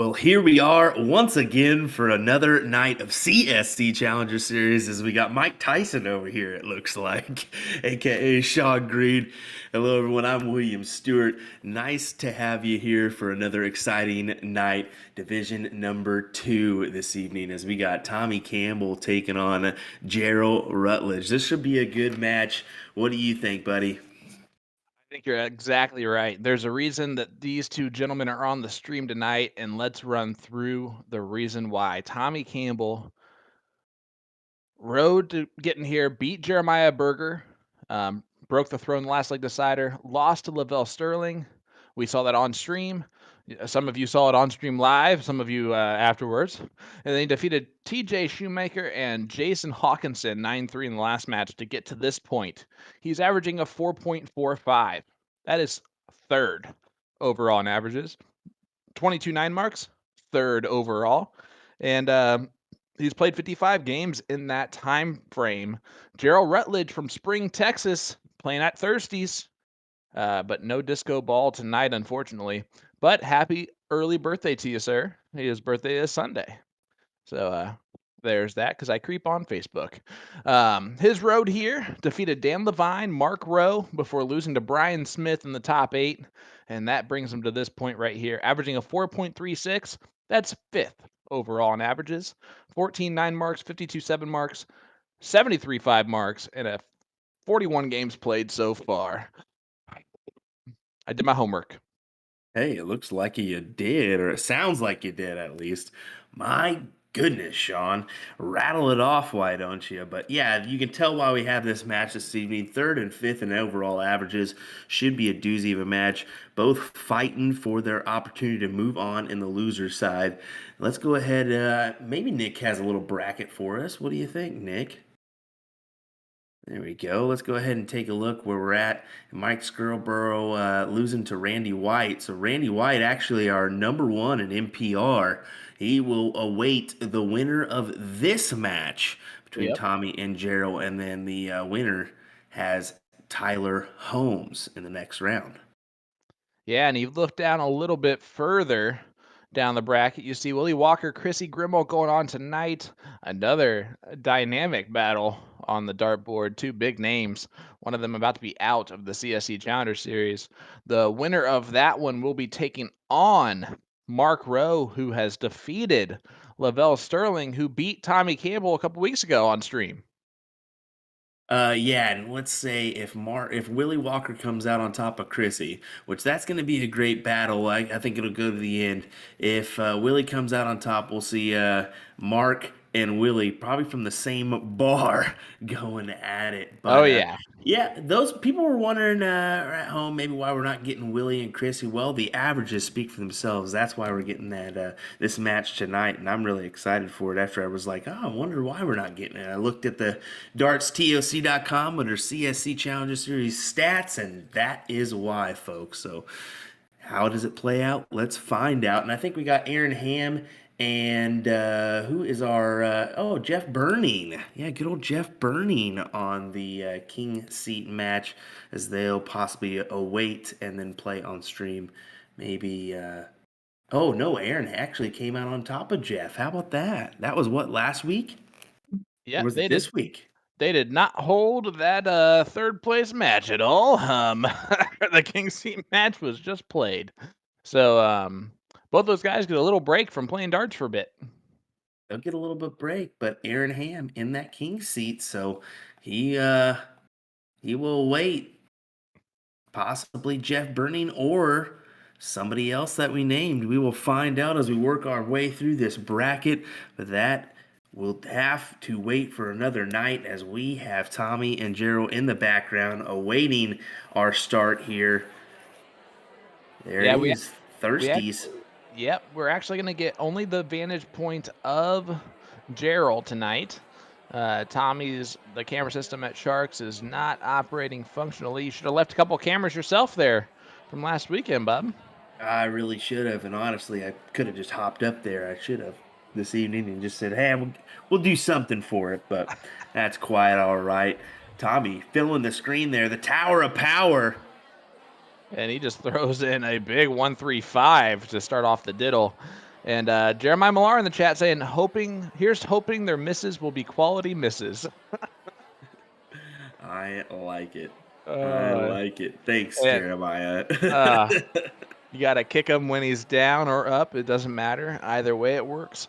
Well, here we are once again for another night of CSC Challenger Series as we got Mike Tyson over here, it looks like, aka Shaw Green. Hello, everyone. I'm William Stewart. Nice to have you here for another exciting night, Division number 2 this evening, as we got Tommy Campbell taking on Jerel Rutledge. This should be a good match. What do you think, buddy? I think you're exactly right. There's a reason that these two gentlemen are on the stream tonight, and let's run through the reason why. Tommy Campbell road to getting here, beat Jeremiah Berger, broke the throne last leg decider, lost to Lavelle Sterling. We saw that on stream. Some of you saw it on stream live, some of you afterwards. And then he defeated TJ Shoemaker and Jason Hawkinson 9-3 in the last match to get to this point. He's averaging a 4.45. That is third overall in averages. 22-9 marks, third overall. And he's played 55 games in that time frame. Jerel Rutledge from Spring, Texas, playing at Thirsties, but no disco ball tonight, unfortunately. But happy early birthday to you, sir. His birthday is Sunday. So there's that, because I creep on Facebook. His road here defeated Dan Levine, Mark Rowe, before losing to Brian Smith in the top 8. And that brings him to this point right here, averaging a 4.36. That's fifth overall in averages. 14.9 marks, 52.7 marks, 73.5 marks, and a 41 games played so far. I did my homework. Hey, it looks like you did, or it sounds like you did at least. My goodness, Sean. Rattle it off, why don't you? But yeah, you can tell why we have this match this evening. Third and fifth in overall averages. Should be a doozy of a match. Both fighting for their opportunity to move on in the loser side. Let's go ahead. Maybe Nick has a little bracket for us. What do you think, Nick? There we go. Let's go ahead and take a look where we're at. Mike Scarborough losing to Randy White. So Randy White actually our number one in MPR. He will await the winner of this match between Yep. Tommy and Jerel, and then the winner has Tyler Holmes in the next round. Yeah, and you look down a little bit further down the bracket, you see Willie Walker, Chrissy Grimmel going on tonight. Another dynamic battle on the dartboard. Two big names. One of them about to be out of the CSC Challenger Series. The winner of that one will be taking on Mark Rowe, who has defeated Lavelle Sterling, who beat Tommy Campbell a couple weeks ago on stream. Yeah, and let's say if Willie Walker comes out on top of Chrissy, which that's going to be a great battle. I think it'll go to the end. If Willie comes out on top, we'll see Mark and Willie probably from the same bar going at it. Oh, But yeah. yeah, those people were wondering at home maybe why we're not getting Willie and Chrissy. Well, the averages speak for themselves. That's why we're getting that this match tonight, and I'm really excited for it. After I was like, oh, I wonder why we're not getting it. I looked at the dartstoc.com under CSC Challenger Series stats, and that is why, folks. So, how does it play out? Let's find out. And I think we got Aaron Ham and who is our Jeff Burning. Yeah, good old Jeff Burning on the King seat match, as they'll possibly await and then play on stream. Maybe. Oh no, Aaron actually came out on top of Jeff. How about that? That was what, last week, or Yeah, was it they did. this week? They did not hold that third place match at all. The King Seat match was just played. So both those guys get a little break from playing darts for a bit. They'll get a little bit break, but Aaron Ham in that king seat, so he will wait. Possibly Jeff Burning or somebody else that we named. We will find out as we work our way through this bracket. But that will have to wait for another night, as we have Tommy and Gerald in the background awaiting our start here. There it Yeah, is. we Thirsties. actually, yep, we're actually gonna get only the vantage point of Jerel tonight. The camera system at Sharks is not operating functionally. You should have left a couple cameras yourself there from last weekend, bub. I really should have, and honestly, I could have just hopped up there. I should have this evening and just said, "Hey, we'll do something for it." But that's quite all right. Tommy filling the screen there, the Tower of Power. And he just throws in a big 1-3-5 to start off the diddle. And Jeremiah Millar in the chat saying, here's hoping their misses will be quality misses. I like it. I Uh, like it. Thanks, and Jeremiah. You got to kick him when he's down or up. It doesn't matter. Either way, it works.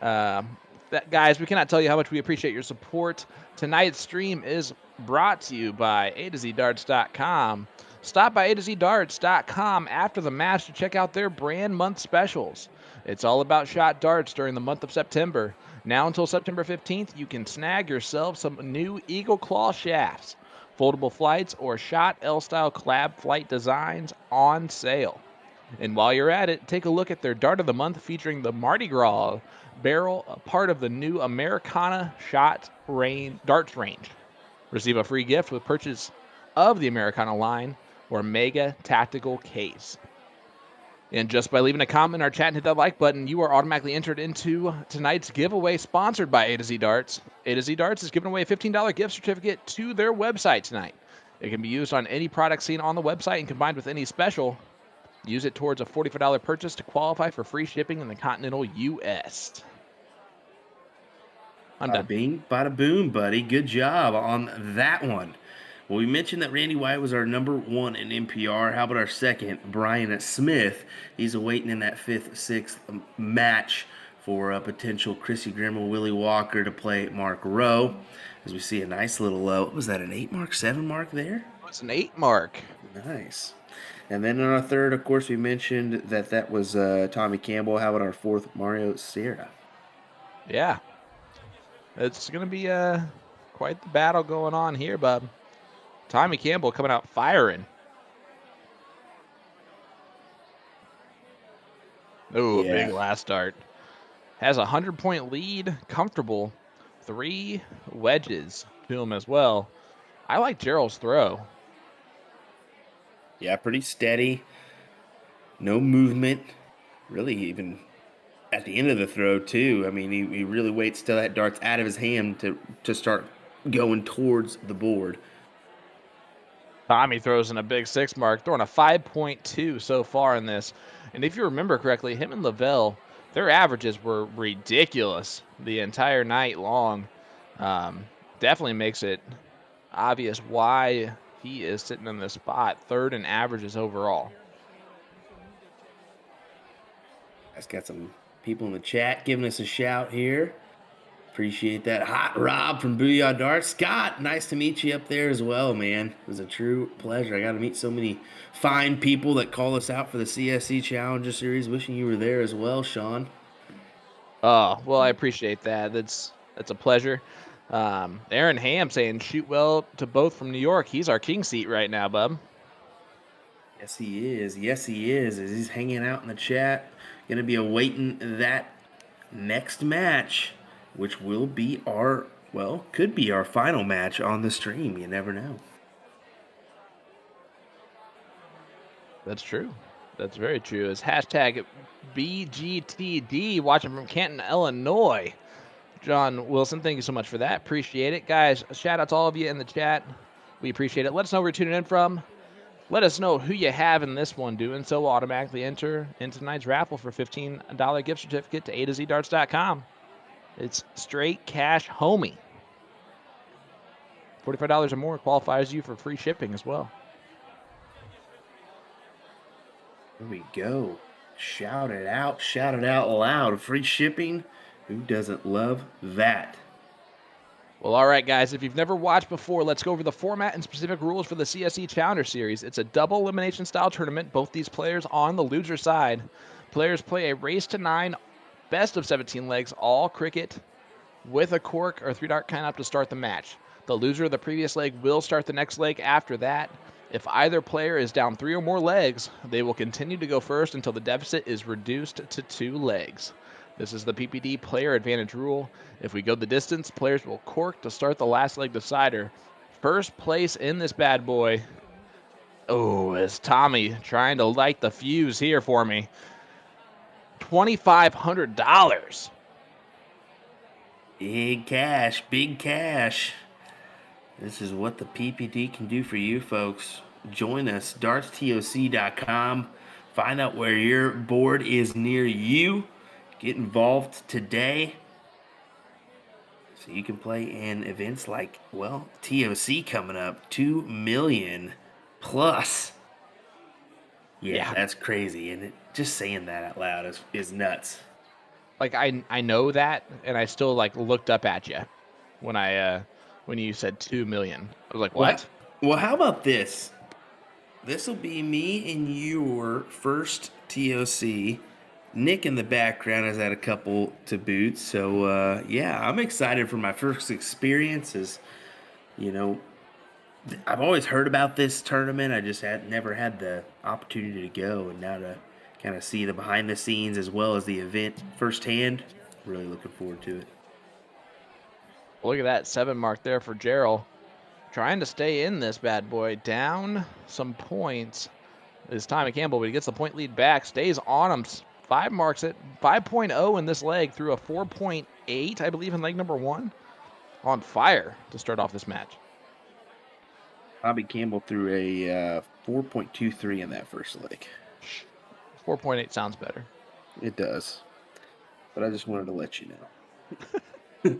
Guys, we cannot tell you how much we appreciate your support. Tonight's stream is brought to you by A to Z Darts.com. Stop by A to Z Darts.com after the match to check out their brand month specials. It's all about shot darts during the month of September. Now until September 15th, you can snag yourself some new Eagle Claw shafts, foldable flights, or shot L-style collab flight designs on sale. And while you're at it, take a look at their Dart of the Month featuring the Mardi Gras barrel, a part of the new Americana darts range. Receive a free gift with purchase of the Americana line or Mega Tactical Case. And just by leaving a comment in our chat and hit that like button, you are automatically entered into tonight's giveaway sponsored by A to Z Darts. A to Z Darts is giving away a $15 gift certificate to their website tonight. It can be used on any product seen on the website and combined with any special. Use it towards a $45 purchase to qualify for free shipping in the continental U.S. I'm Bada done. bing, bada boom, buddy. Good job on that one. Well, we mentioned that Randy White was our number one in NPR. How about our second, Brian Smith? He's awaiting in that fifth, sixth match for a potential Chrissy Grimm or Willie Walker to play Mark Rowe. As we see a nice little low. Was that an 8 mark, 7 mark there? It's an 8 mark. Nice. And then in our third, of course, we mentioned that was Tommy Campbell. How about our fourth, Mario Sierra? Yeah. It's going to be quite the battle going on here, bub. Tommy Campbell coming out firing. Oh, a big last start. Has a 100-point lead, comfortable. 3 wedges to him as well. I like Jerel's throw. Yeah, pretty steady. No movement. Really, even at the end of the throw, too. I mean, he really waits till that dart's out of his hand to start going towards the board. Tommy throws in a big 6 mark, throwing a 5.2 so far in this. And if you remember correctly, him and Lavelle, their averages were ridiculous the entire night long. Definitely makes it obvious why he is sitting in this spot, third in averages overall. I've got some people in the chat giving us a shout here. Appreciate that. Hot Rob from Booyah Darts. Scott, nice to meet you up there as well, man. It was a true pleasure. I got to meet so many fine people that call us out for the CSC Challenger Series. Wishing you were there as well, Sean. Oh, well, I appreciate that. That's a pleasure. Aaron Ham saying, shoot well to both from New York. He's our king seat right now, bub. Yes, he is. Yes, he is. As he's hanging out in the chat, going to be awaiting that next match, which will be could be our final match on the stream. You never know. That's true. That's very true. It's hashtag BGTD, watching from Canton, Illinois. John Wilson, thank you so much for that. Appreciate it. Guys, shout out to all of you in the chat. We appreciate it. Let us know where you're tuning in from. Let us know who you have in this one. Doing so will automatically enter into tonight's raffle for $15 gift certificate to A to Z Darts.com. It's straight cash homie. $45 or more qualifies you for free shipping as well. Here we go. Shout it out loud. Free shipping. Who doesn't love that? Well, all right, guys. If you've never watched before, let's go over the format and specific rules for the CSC Challenger Series. It's a double elimination style tournament. Both these players on the loser side. Players play a race to 9, best of 17 legs, all cricket, with a cork or 3-dart kind up to start the match. The loser of the previous leg will start the next leg after that. If either player is down 3 or more legs, they will continue to go first until the deficit is reduced to 2 legs. This is the PPD player advantage rule. If we go the distance, players will cork to start the last leg decider. First place in this bad boy. Oh, is Tommy trying to light the fuse here for me. $2,500. Big cash, big cash. This is what the PPD can do for you folks. Join us, dartstoc.com. Find out where your board is near you get involved today. So you can play in events like, well, TOC coming up, 2 million plus. Yeah, Yeah. that's crazy. And just saying that out loud is nuts. Like I know that, and I still like looked up at you when when you said 2 million. I was like, Well, what? well, how about this? This will be me and your first TOC. Nick in the background has had a couple to boot. So, yeah, I'm excited for my first experiences. You know, I've always heard about this tournament. I just had never had the opportunity to go, and now to kind of see the behind the scenes as well as the event firsthand. Really looking forward to it. Look at that 7 mark there for Jerel. Trying to stay in this bad boy. Down some points is Tommy Campbell, but he gets the point lead back. Stays on him. 5 marks it. 5.0 in this leg through a 4.8, I believe, in leg number 1. On fire to start off this match. Bobby Campbell threw a 4.23 in that first leg. 4.8 sounds better. It does. But I just wanted to let you know.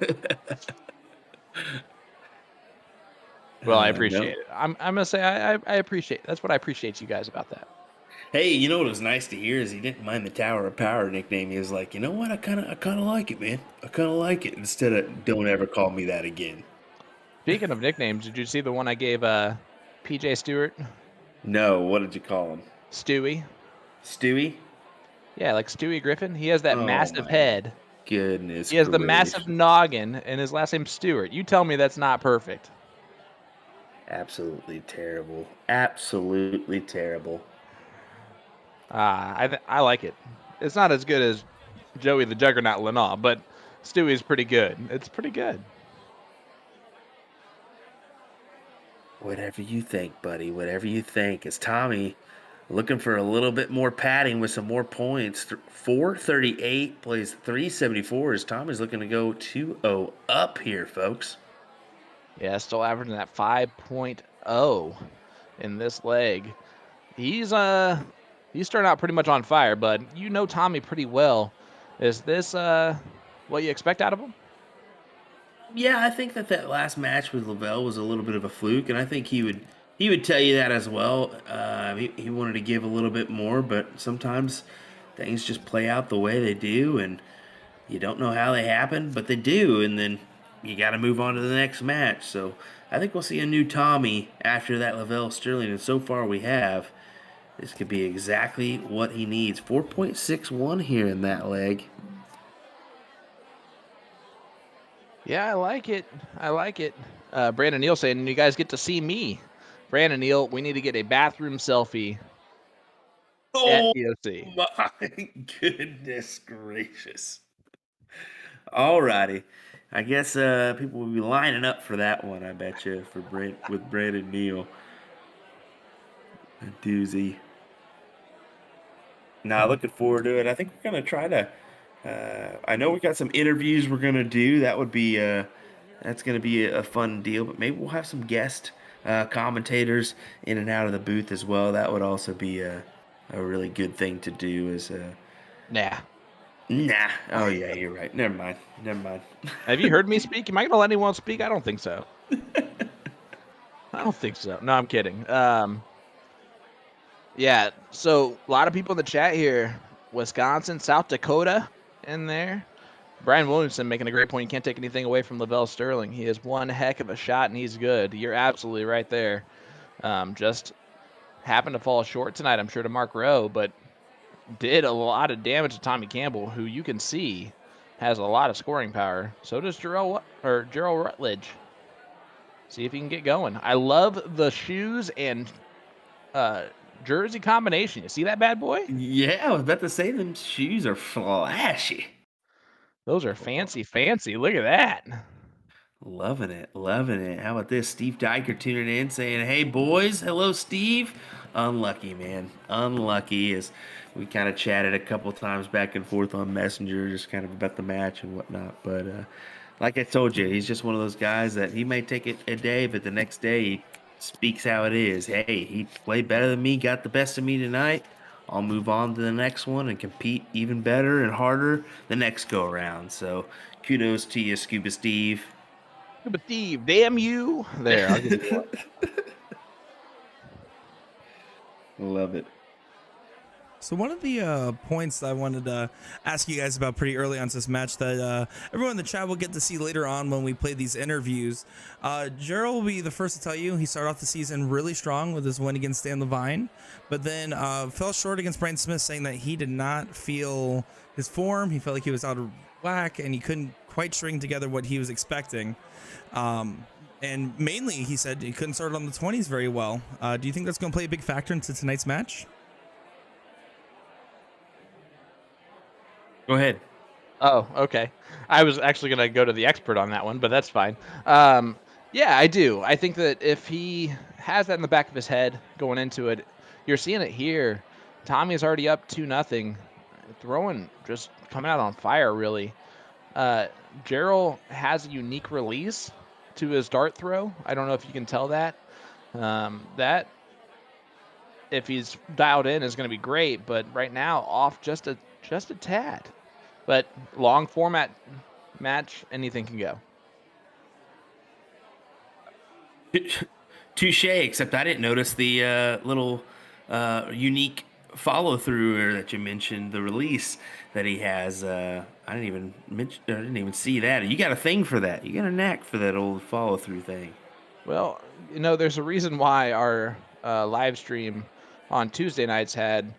Well, I No. appreciate it. I'm gonna say I appreciate it. That's what I appreciate you guys about that. Hey, you know what was nice to hear is he didn't mind the Tower of Power nickname. He was like, you know what, I kind of like it, man. I kind of like it. Instead of don't ever call me that again. Speaking of nicknames, did you see the one I gave PJ Stewart? No, what did you call him? Stewie. Stewie? Yeah, like Stewie Griffin. He has that Oh massive my head. goodness He has the massive gracious! noggin, and his last name's Stewart. You tell me that's not perfect. Absolutely terrible. Absolutely terrible. I like it. It's not as good as Joey the Juggernaut Lenaw, but Stewie's pretty good. It's pretty good. Whatever you think, buddy. Whatever you think. It's Tommy looking for a little bit more padding with some more points. 438 plays 374 as Tommy's looking to go 2-0 up here, folks. Yeah, still averaging that 5.0 in this leg. He's starting out pretty much on fire, but you know Tommy pretty well. Is this what you expect out of him? Yeah, I think that last match with Lavelle was a little bit of a fluke, and I think he would tell you that as well. He wanted to give a little bit more, but sometimes things just play out the way they do, and you don't know how they happen, but they do, and then you got to move on to the next match. So I think we'll see a new Tommy after that Lavelle Sterling, and so far we have. This could be exactly what he needs. 4.61 here in that leg. Yeah, I like it. I like it. Brandon Neal saying, you guys get to see me. Brandon Neal, we need to get a bathroom selfie at Oh TOC. my goodness gracious. Alrighty. I guess people will be lining up for that one, I bet you, for with Brandon Neal. A doozy. Nah, looking forward to it. I think we're gonna try to. I know we got some interviews we're gonna do. That would be that's gonna be a fun deal. But maybe we'll have some guest commentators in and out of the booth as well. That would also be a really good thing to do. Nah. Nah. Oh yeah, you're right. Never mind. Never mind. Have you heard me speak? Am I going to let anyone speak? I don't think so. I don't think so. No, I'm kidding. Yeah, so a lot of people in the chat here. Wisconsin, South Dakota in there. Brian Williamson making a great point. You can't take anything away from Lavelle Sterling. He is one heck of a shot, and he's good. You're absolutely right there. Just happened to fall short tonight, I'm sure, to Mark Rowe, but did a lot of damage to Tommy Campbell, who you can see has a lot of scoring power. So does Jerel Rutledge. See if he can get going. I love the shoes and jersey combination. You see that bad boy? Yeah, I was about to say them shoes are flashy. Those are fancy, fancy. Look at that. Loving it, loving it. How about this? Steve Diker tuning in saying, "Hey boys, hello Steve." Unlucky, man. Unlucky as we kind of chatted a couple times back and forth on Messenger, just kind of about the match and whatnot. But like I told you, he's just one of those guys that he may take it a day, but the next day he speaks how it is. Hey, he played better than me, got the best of me tonight. I'll move on to the next one and compete even better and harder the next go around. So kudos to you, Scuba Steve. But Steve, damn you! There, I'll give you one. Love it. So one of the points that I wanted to ask you guys about pretty early on to this match that everyone in the chat will get to see later on when we play these interviews. Jerel will be the first to tell you he started off the season really strong with his win against Dan Levine, but then fell short against Brian Smith, saying that he did not feel his form. He felt like he was out of whack and he couldn't quite string together what he was expecting. And mainly, he said he couldn't start on the 20s very well. Do you think that's going to play a big factor into tonight's match? Go ahead. Oh, okay. I was actually going to go to the expert on that one, but that's fine. Yeah, I do. I think that if he has that in the back of his head going into it, you're seeing it here. Tommy is already up 2-0, throwing, just coming out on fire, really. Jerel has a unique release to his dart throw. I don't know if you can tell that. That, if he's dialed in, is going to be great, but right now off just a tad. But long format match, anything can go. Touche, except I didn't notice the little unique follow through that you mentioned, the release that he has. I didn't even see that. You got a thing for that. You got a knack for that old follow through thing. Well, there's a reason why our live stream on Tuesday nights had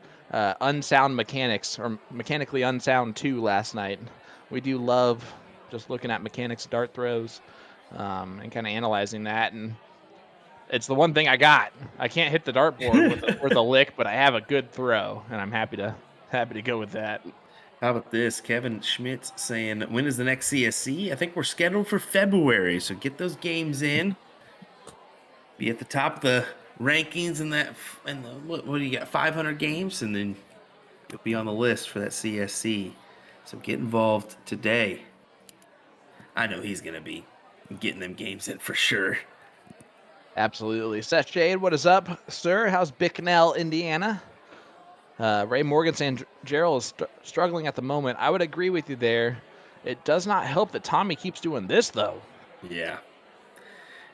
unsound mechanics, or mechanically unsound 2 last night. We do love just looking at mechanics dart throws and kind of analyzing that, and it's the one thing I got. I can't hit the dartboard with a lick, but I have a good throw, and I'm happy to go with that. How about this? Kevin Schmitz saying, when is the next CSC? I think we're scheduled for February, so get those games in. Be at the top of the rankings what do you got? 500 games, and then you'll be on the list for that CSC. So get involved today. I know he's gonna be getting them games in for sure. Absolutely. Seth Shade, what is up, sir? How's Bicknell, Indiana? Ray Morgan saying Jerel is struggling at the moment. I would agree with you there. It does not help that Tommy keeps doing this, though. Yeah,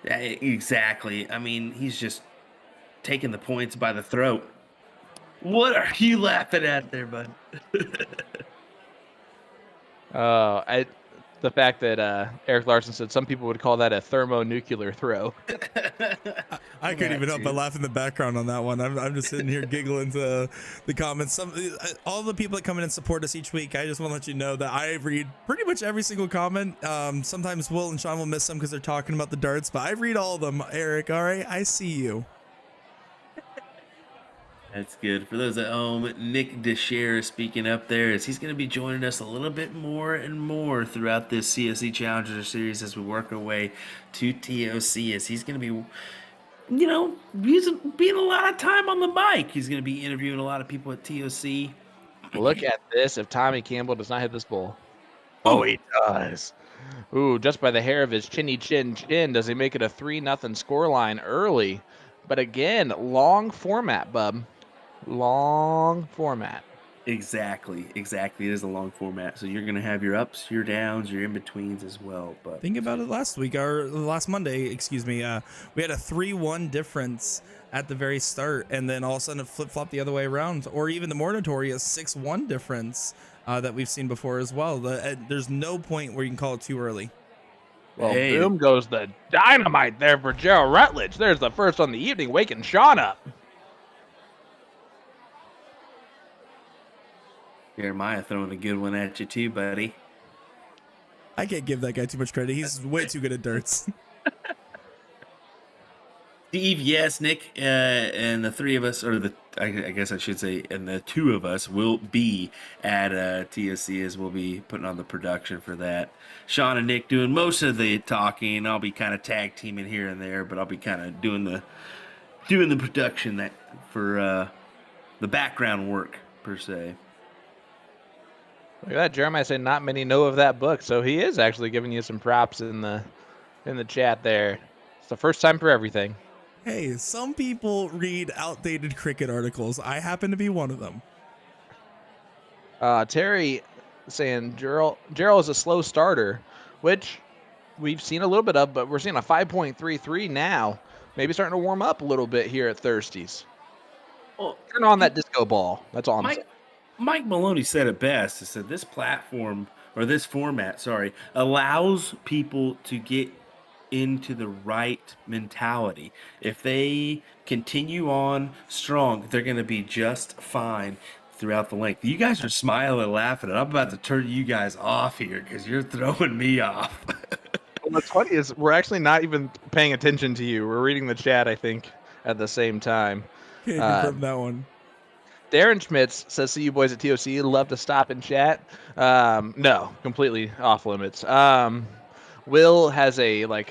exactly. I mean, he's just taking the points by the throat. What are you laughing at there, bud? The fact that Eric Larson said some people would call that a thermonuclear throw. I couldn't even help but laugh in the background on that one. I'm just sitting here giggling to the comments. All the people that come in and support us each week, I just want to let you know that I read pretty much every single comment. Sometimes Will and Sean will miss them because they're talking about the darts, but I read all of them. Eric, all right, I see you. That's good. For those at home, Nick DeShare is speaking up there as he's going to be joining us a little bit more and more throughout this CSC Challenger Series as we work our way to TOC, as he's going to be, being a lot of time on the mic. He's going to be interviewing a lot of people at TOC. Look at this. If Tommy Campbell does not hit this bull. Oh, he does. Ooh, just by the hair of his chinny chin does he make it a 3-0 scoreline early. But again, long format, bub. Long format. Exactly. It is a long format. So you're going to have your ups, your downs, your in-betweens as well. But think about it last week, or last Monday, excuse me. We had a 3-1 difference at the very start, and then all of a sudden it flip-flopped the other way around. Or even the more notorious 6-1 difference that we've seen before as well. There's no point where you can call it too early. Well, boom goes the dynamite there for Jerel Rutledge. There's the first on the evening, waking Sean up. Jeremiah throwing a good one at you too, buddy. I can't give that guy too much credit. He's way too good at darts. Steve, yes, Nick, and the three of us, or I guess I should say, and the two of us will be at TSC, as we'll be putting on the production for that. Sean and Nick doing most of the talking. I'll be kind of tag teaming here and there, but I'll be kind of doing the production that for the background work per se. Look at that, Jeremiah saying not many know of that book, so he is actually giving you some props in the chat there. It's the first time for everything. Hey, some people read outdated cricket articles. I happen to be one of them. Terry saying Jerel is a slow starter, which we've seen a little bit of, but we're seeing a 5.33 now. Maybe starting to warm up a little bit here at Thirsties. Well, Turn on that disco ball. That's all I'm saying. Mike Maloney said it best. He said this platform or this format, sorry, allows people to get into the right mentality. If they continue on strong, they're going to be just fine throughout the length. You guys are smiling and laughing, and I'm about to turn you guys off here because you're throwing me off. What's funny is we're actually not even paying attention to you. We're reading the chat, I think, at the same time. Can't confirm that one. Darren Schmitz says, see you boys at TOC. Love to stop and chat. No, completely off limits. Will has a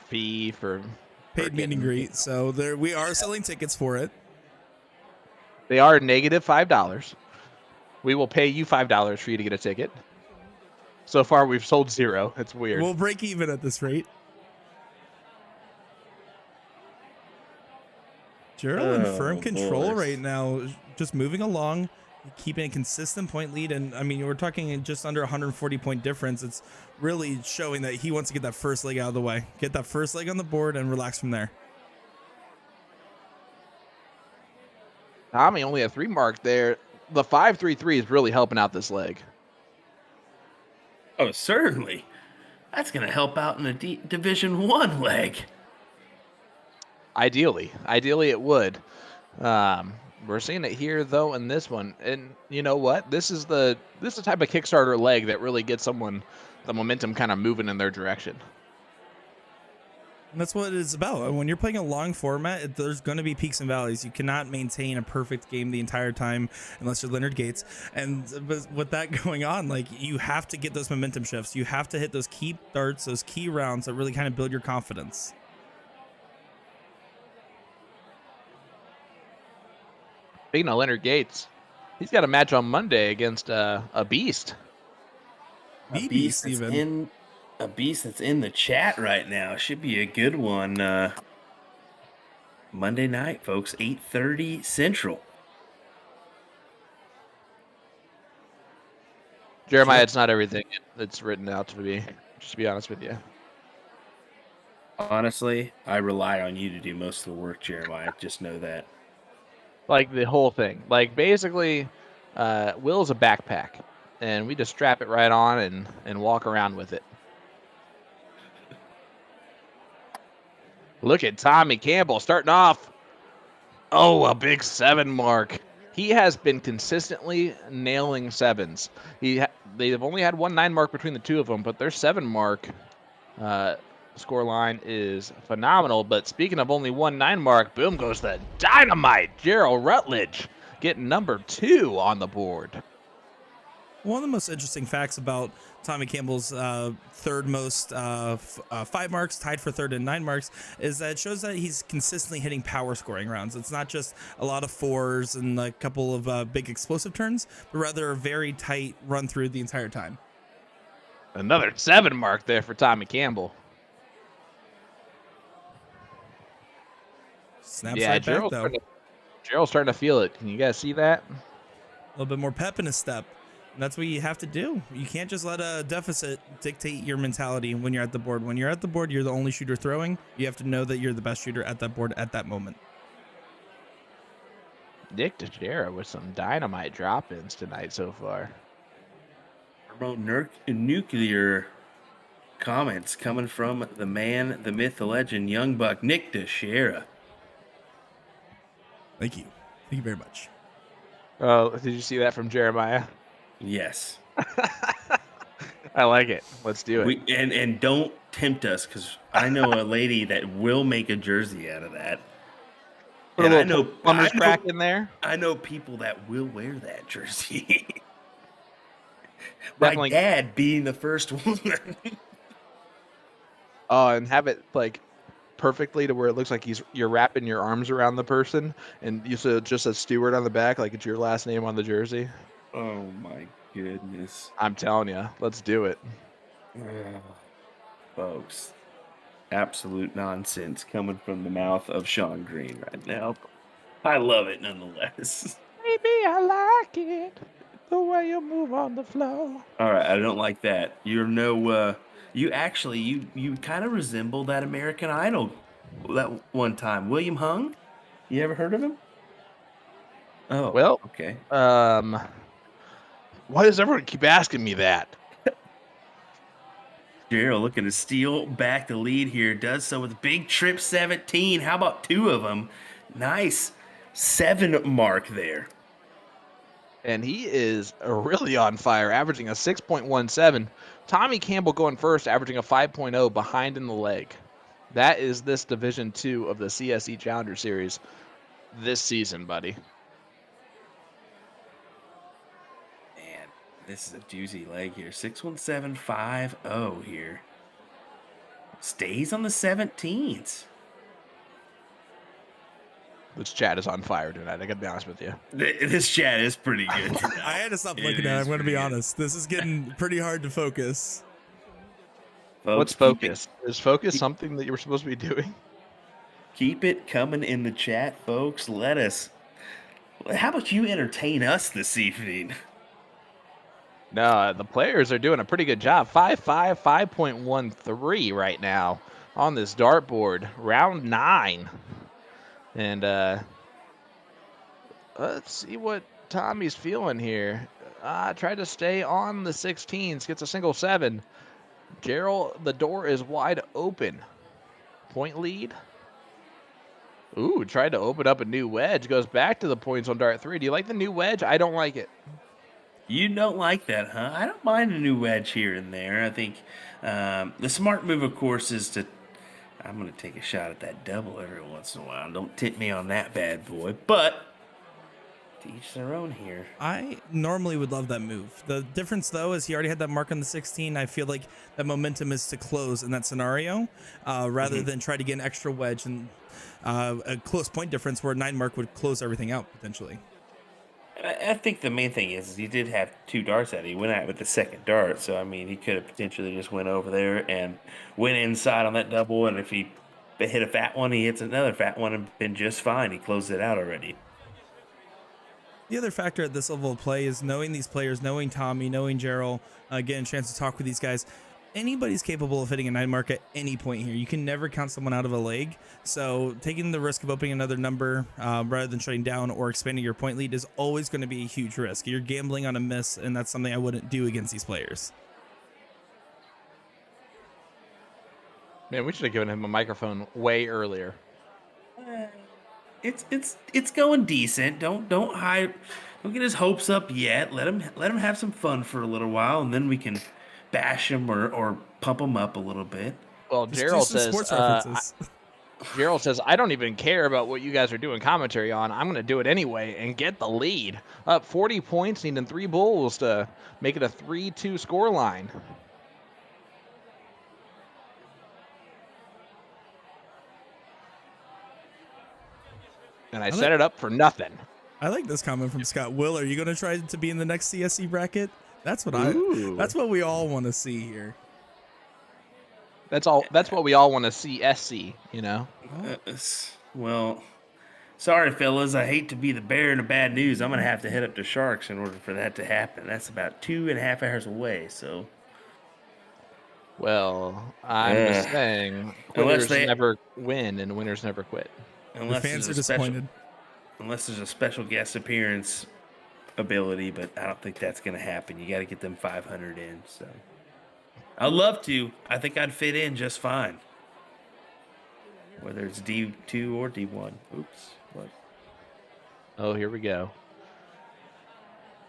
fee for Paid meet and greet. So there we are selling tickets for it. They are negative $5. We will pay you $5 for you to get a ticket. So far, we've sold 0. It's weird. We'll break even at this rate. Jerel in firm control right now, just moving along, keeping a consistent point lead. And I mean, we're talking just under 140 point difference. It's really showing that he wants to get that first leg out of the way, get that first leg on the board and relax from there. Tommy only a 3 mark there. The 5.33 is really helping out this leg. Oh, certainly. That's going to help out in a Division 1 leg. Ideally it would. We're seeing it here though in this one, and you know what? This is the type of Kickstarter leg that really gets someone the momentum kind of moving in their direction. And that's what it's about. When you're playing a long format, there's going to be peaks and valleys. You cannot maintain a perfect game the entire time unless you're Leonard Gates. And with that going on, like, you have to get those momentum shifts. You have to hit those key darts, those key rounds that really kind of build your confidence. Speaking of Leonard Gates, he's got a match on Monday against a beast. A beast that's in the chat right now. Should be a good one. Monday night, folks, 8:30 Central. Jeremiah, it's not everything that's written out to be, just to be honest with you. Honestly, I rely on you to do most of the work, Jeremiah. Just know that. Like the whole thing. Like basically, Will's a backpack, and we just strap it right on and walk around with it. Look at Tommy Campbell starting off. Oh, a big 7 mark. He has been consistently nailing 7s. They've only had 1 9 mark between the two of them, but their 7 mark score line is phenomenal. But speaking of only 1 9 mark, boom goes the dynamite. Jerel Rutledge getting number 2 on the board. One of the most interesting facts about Tommy Campbell's third most 5 marks, tied for third in 9 marks, is that it shows that he's consistently hitting power scoring rounds. It's not just a lot of 4s and a couple of big explosive turns, but rather a very tight run through the entire time. Another 7 mark there for Tommy Campbell. Snaps right back, though. Jerel's starting to feel it. Can you guys see that? A little bit more pep in his step. And that's what you have to do. You can't just let a deficit dictate your mentality when you're at the board. When you're at the board, you're the only shooter throwing. You have to know that you're the best shooter at that board at that moment. Nick Teixeira with some dynamite drop-ins tonight so far. Nuclear comments coming from the man, the myth, the legend, Young Buck, Nick Teixeira. Thank you. Thank you very much. Oh, did you see that from Jeremiah? Yes. I like it. Let's do it. And don't tempt us, because I know a lady that will make a jersey out of that. Put And a little plumber's crack in there. I know people that will wear that jersey. Definitely. My dad being the first one. Oh, and have it like perfectly to where it looks like you're wrapping your arms around the person, and you said just a Stewart on the back, like it's your last name on the jersey. Oh my goodness. I'm telling you, let's do it. Folks. absolute nonsense coming from the mouth of Sean Green right now. I love it nonetheless. Maybe I like it the way you move on the floor. All right, I don't like that. You're no. You actually you kind of resemble that American Idol that one time. William Hung. You ever heard of him? Oh, Well, okay. why does everyone keep asking me that? Jerel looking to steal back the lead here. Does so with big trip 17. How about two of them? Nice 7 mark there. And he is really on fire, averaging a 6.17. Tommy Campbell going first, averaging a 5.0 behind in the leg. That is this Division 2 of the CSC Challenger Series this season, buddy. Man, this is a doozy leg here. 61750 here. Stays on the 17s. This chat is on fire tonight, I gotta be honest with you. This chat is pretty good. I had to stop looking at it. I'm going to be honest. This is getting pretty hard to focus. Folks, What's focus? Is focus something that you were supposed to be doing? Keep it coming in the chat, folks. How about you entertain us this evening? No, the players are doing a pretty good job. 5.5, 5.13 right now on this dartboard. Round 9. And let's see what Tommy's feeling here. Tried to stay on the 16s, gets a single 7. Jerel, the door is wide open. Point lead. Ooh, tried to open up a new wedge. Goes back to the points on dart 3. Do you like the new wedge? I don't like it. You don't like that, huh? I don't mind a new wedge here and there. I think the smart move, of course, is to... I'm going to take a shot at that double every once in a while. Don't tip me on that bad boy. But to each their own here. I normally would love that move. The difference, though, is he already had that mark on the 16. I feel like that momentum is to close in that scenario rather than try to get an extra wedge and a close point difference where a 9 mark would close everything out, potentially. I think the main thing is he did have 2 darts at it. He went out with the second dart. So, I mean, he could have potentially just went over there and went inside on that double. And if he hit a fat one, he hits another fat one and been just fine. He closed it out already. The other factor at this level of play is knowing these players, knowing Tommy, knowing Jerel, getting a chance to talk with these guys. Anybody's capable of hitting a 9 mark at any point here. You can never count someone out of a leg. So taking the risk of opening another number rather than shutting down or expanding your point lead is always going to be a huge risk. You're gambling on a miss, and that's something I wouldn't do against these players. Man, we should have given him a microphone way earlier. It's going decent. Don't get his hopes up yet. Let him have some fun for a little while, and then we can bash him or pump him up a little bit. Well, Jerel says, I don't even care about what you guys are doing commentary on. I'm going to do it anyway and get the lead. Up 40 points, needing 3 bowls to make it a 3-2 score line. And I set it up for nothing. I like this comment from Scott. Will, are you going to try to be in the next CSC bracket? That's what that's what we all want to see here. That's what we all want to see SC, you know? Well, sorry, fellas. I hate to be the bearer of bad news. I'm going to have to head up to Sharks in order for that to happen. That's about 2.5 hours away, so... Well, I'm just saying, quitters never win and winners never quit. The fans are disappointed. Unless there's a special guest appearance ability, but I don't think that's going to happen. You got to get them 500 in, so... I'd love to. I think I'd fit in just fine. Whether it's D2 or D1. Oops. What? Oh, here we go.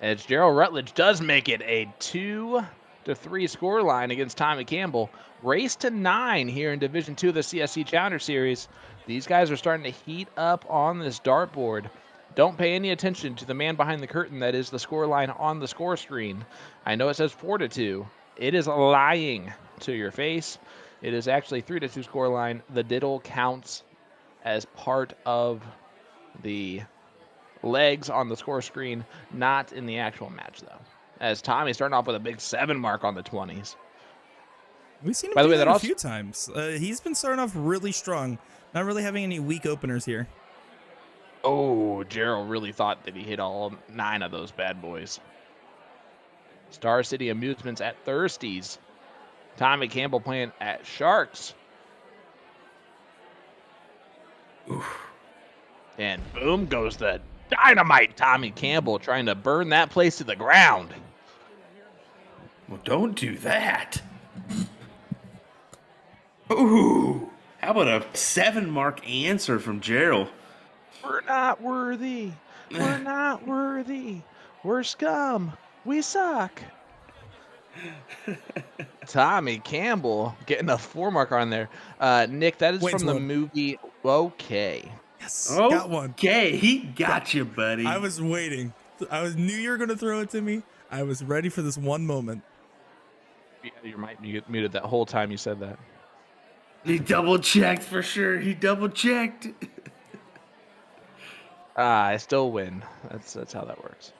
As Jerel Rutledge does make it a 2-3 score line against Tommy Campbell. Race to 9 here in Division 2 of the CSC Challenger Series. These guys are starting to heat up on this dartboard. Don't pay any attention to the man behind the curtain that is the score line on the score screen. I know it says 4-2. It is lying to your face. It is actually 3-2 score line. The diddle counts as part of the legs on the score screen, not in the actual match, though. As Tommy's starting off with a big 7 mark on the 20s. We've seen him By the do way, that that a also few times. He's been starting off really strong, not really having any weak openers here. Oh, Jerel really thought that he hit all 9 of those bad boys. Star City Amusements at Thirsties. Tommy Campbell playing at Sharks. Oof. And boom goes the dynamite Tommy Campbell trying to burn that place to the ground. Well, don't do that. Ooh. How about a 7-mark answer from Jerel? We're not worthy. We're not worthy. We're scum. We suck. Tommy Campbell getting a 4-mark on there. Nick, that is Wayne's from the World. movie Okay. Yes, got one. Okay, he got you, buddy. I was waiting. Knew you were going to throw it to me. I was ready for this one moment. Yeah, your mic muted that whole time you said that. He double-checked for sure. He double-checked. I still win. That's how that works.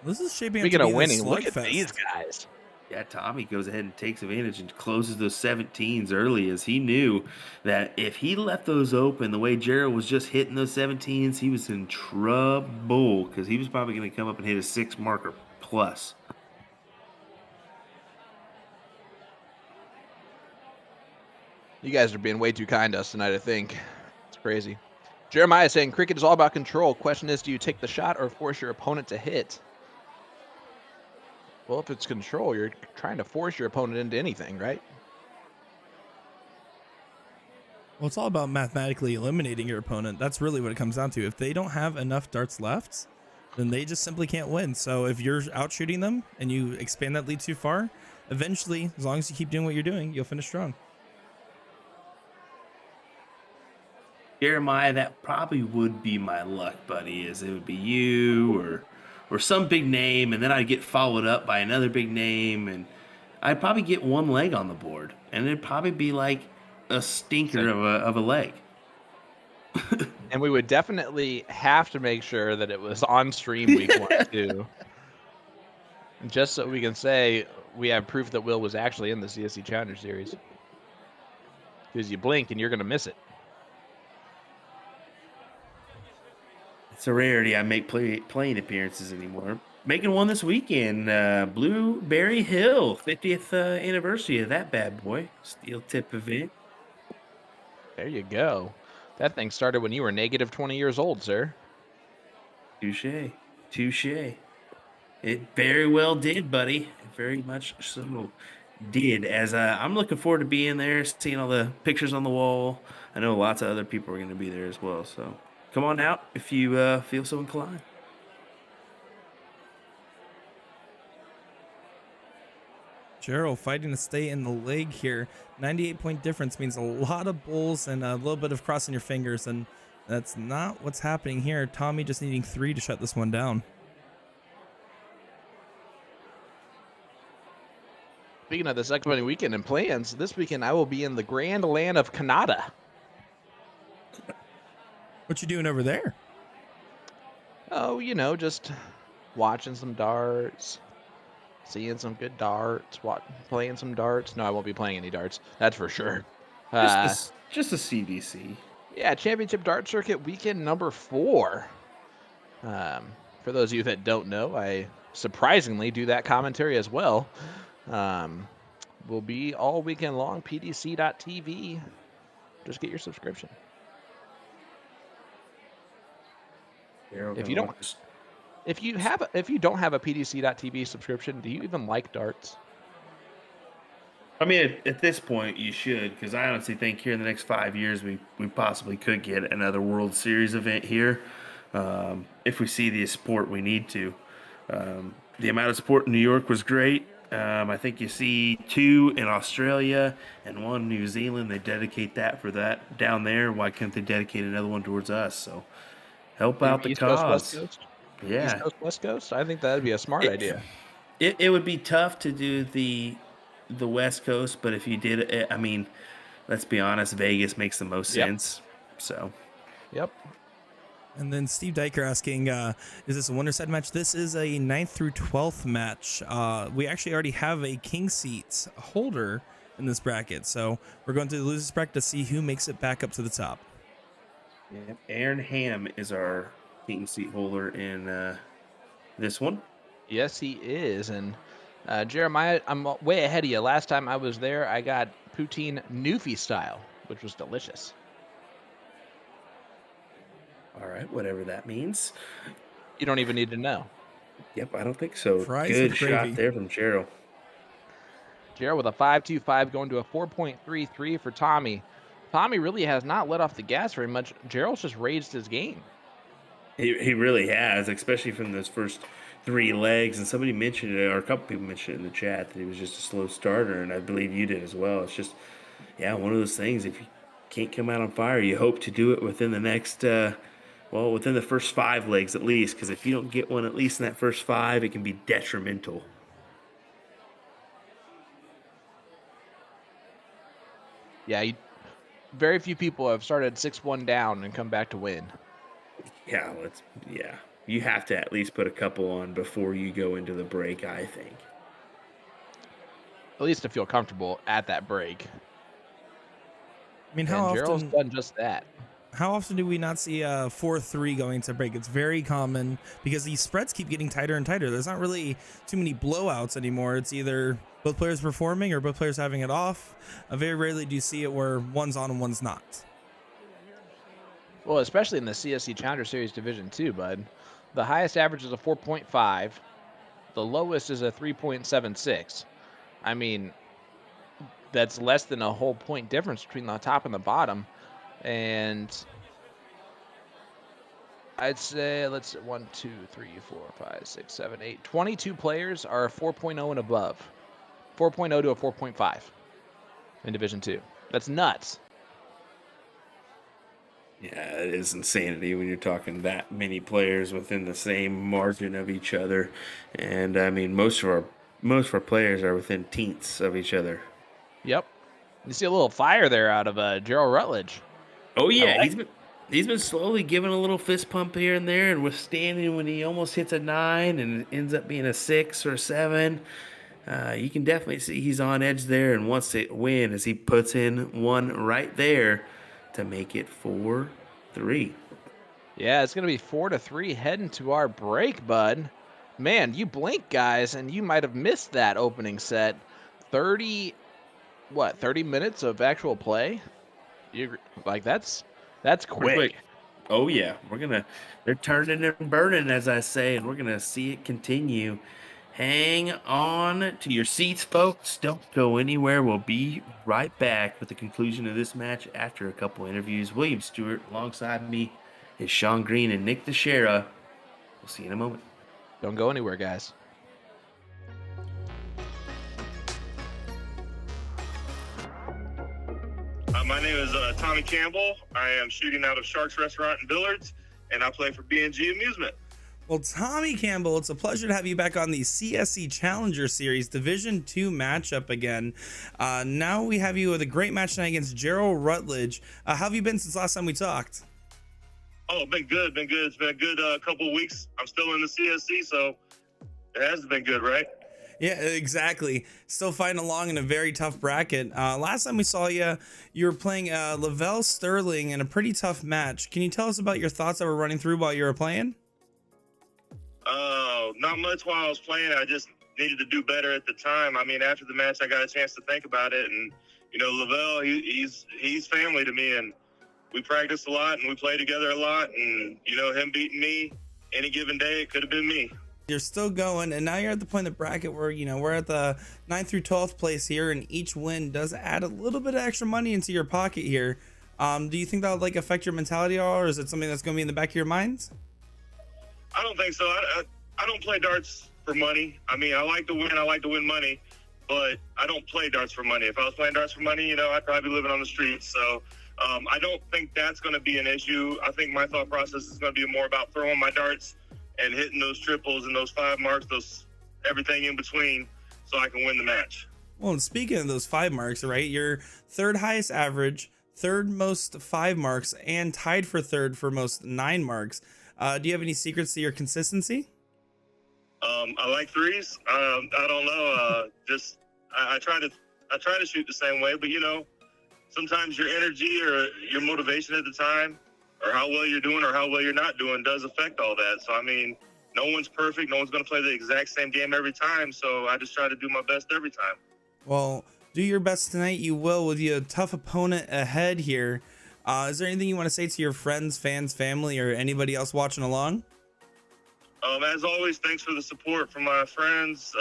This is shaping up Speaking to of be winning, this look at slugfest. these guys. Yeah, Tommy goes ahead and takes advantage and closes those 17s early, as he knew that if he left those open the way Jerel was just hitting those 17s, he was in trouble, because he was probably going to come up and hit a 6-marker plus. You guys are being way too kind to us tonight, I think. It's crazy. Jeremiah saying cricket is all about control. Question is, do you take the shot or force your opponent to hit? Well, if it's control, you're trying to force your opponent into anything, right? Well, it's all about mathematically eliminating your opponent. That's really what it comes down to. If they don't have enough darts left, then they just simply can't win. So if you're out shooting them and you expand that lead too far, eventually, as long as you keep doing what you're doing, you'll finish strong. Jeremiah, that probably would be my luck, buddy, is it would be you or some big name, and then I'd get followed up by another big name, and I'd probably get one leg on the board, and it'd probably be like a stinker of a leg. And we would definitely have to make sure that it was on stream week 1 too. Just so we can say we have proof that Will was actually in the CSC Challenger Series. Because you blink and you're going to miss it. It's a rarity I make playing appearances anymore. Making one this weekend, Blueberry Hill, 50th anniversary of that bad boy. Steel tip event. There you go. That thing started when you were negative 20 years old, sir. Touche. Touche. It very well did, buddy. Very much so did. As I'm looking forward to being there, seeing all the pictures on the wall. I know lots of other people are going to be there as well. So come on out if you feel so inclined. Jerel fighting to stay in the leg here. 98-point difference means a lot of bulls and a little bit of crossing your fingers, and that's not what's happening here. Tommy just needing 3 to shut this one down. Speaking of this upcoming weekend and plans, this weekend I will be in the grand land of Canada. What you doing over there? Oh, you know, just watching some darts, seeing some good darts, playing some darts. No, I won't be playing any darts. That's for sure. Just a CDC. Yeah, Championship Dart Circuit weekend number 4. For those of you that don't know, I surprisingly do that commentary as well. Will be all weekend long. PDC.TV. Just get your subscription. If you don't have a PDC.TV subscription, do you even like darts? I mean, at this point, you should, because I honestly think here in the next 5 years, we possibly could get another World Series event here. If we see the support we need to. The amount of support in New York was great. I think you see 2 in Australia and 1 in New Zealand. They dedicate that for that down there. Why can't they dedicate another one towards us? So help out the East Coast, cause. West Coast? Yeah. East Coast, West Coast? I think that would be a smart idea. It would be tough to do the West Coast, but if you did it, I mean, let's be honest, Vegas makes the most sense. So. Yep. And then Steve Diker asking, is this a winner side match? This is a 9th through 12th match. We actually already have a king seat holder in this bracket, so we're going through the losers bracket to see who makes it back up to the top. Yep. Aaron Ham is our king seat holder in this one. Yes, he is. And Jeremiah, I'm way ahead of you. Last time I was there, I got poutine Newfie style, which was delicious. All right, whatever that means. You don't even need to know. Yep, I don't think so. Fries Good with shot gravy. there from Jerel. Jerel with a 5.25 going to a 4.33 for Tommy. Tommy really has not let off the gas very much. Jerel's just raised his game. He really has, especially from those first 3 legs. And somebody mentioned it, or a couple people mentioned it in the chat, that he was just a slow starter, and I believe you did as well. It's just, yeah, one of those things. If you can't come out on fire, you hope to do it within the next, within the first 5 legs at least, because if you don't get one at least in that first 5, it can be detrimental. Yeah, very few people have started 6-1 down and come back to win. Yeah, you have to at least put a couple on before you go into the break, I think. At least to feel comfortable at that break. I mean, Jerel's done just that. How often do we not see a 4-3 going to break? It's very common because these spreads keep getting tighter and tighter. There's not really too many blowouts anymore. It's either both players performing or both players having it off. Very rarely do you see it where one's on and one's not. Well, especially in the CSC Challenger Series Division 2, bud. The highest average is a 4.5. The lowest is a 3.76. I mean, that's less than a whole point difference between the top and the bottom. And I'd say, let's see, 1, 2, 3, 4, 5, 6, 7, 8. 22 players are 4.0 and above. 4.0 to a 4.5 in Division 2. That's nuts. Yeah, it is insanity when you're talking that many players within the same margin of each other. And I mean, most of our players are within tenths of each other. Yep. You see a little fire there out of Jerel Rutledge. Oh yeah, he's been slowly giving a little fist pump here and there and withstanding when he almost hits a 9 and it ends up being a 6 or a 7. You can definitely see he's on edge there and wants to win as he puts in one right there to make it 4-3. Yeah, it's going to be 4-3 heading to our break, bud. Man, you blink, guys, and you might have missed that opening set. 30 minutes of actual play? That's quick. Oh yeah, they're turning and burning, as I say, and we're gonna see it continue. Hang on to your seats, folks. Don't go anywhere. We'll be right back with the conclusion of this match after a couple interviews. William Stewart alongside me is Sean Green and Nick Teixeira. We'll see you in a moment. Don't go anywhere, guys. My name is Tommy Campbell. I am shooting out of Sharks Restaurant in Billards, and I play for B&G Amusement. Well, Tommy Campbell, it's a pleasure to have you back on the CSC Challenger Series Division 2 matchup again. Now we have you with a great match tonight against Jerel Rutledge. How have you been since last time we talked? Oh, been good. It's been a good couple of weeks. I'm still in the CSC, so it has been good, right? Yeah, exactly. Still fighting along in a very tough bracket. Last time we saw you, you were playing Lavelle Sterling in a pretty tough match. Can you tell us about your thoughts that were running through while you were playing? Not much while I was playing. I just needed to do better at the time. I mean, after the match, I got a chance to think about it, and Lavelle, he's family to me, and we practiced a lot and we play together a lot, and him beating me any given day, it could have been me. You're still going, and now you're at the point of the bracket where we're at the 9th through 12th place here, and each win does add a little bit of extra money into your pocket here. Do you think that would affect your mentality at all, or is it something that's going to be in the back of your minds? I don't think so. I don't play darts for money. I mean, I like to win. I like to win money, but I don't play darts for money. If I was playing darts for money, I'd probably be living on the streets. So I don't think that's going to be an issue. I think my thought process is going to be more about throwing my darts and hitting those triples and those 5 marks, everything in between, so I can win the match. Well, and speaking of those 5 marks, right, your 3rd highest average, third most 5 marks, and tied for third for most 9 marks. Do you have any secrets to your consistency? I like threes. I don't know. I try to shoot the same way, but sometimes your energy or your motivation at the time, or how well you're doing or how well you're not doing, does affect all that. So I mean, no one's perfect. No one's going to play the exact same game every time. So I just try to do my best every time. Well, do your best tonight. You will, with you a tough opponent ahead here. Is there anything you want to say to your friends, fans, family, or anybody else watching along? As always, thanks for the support from my friends.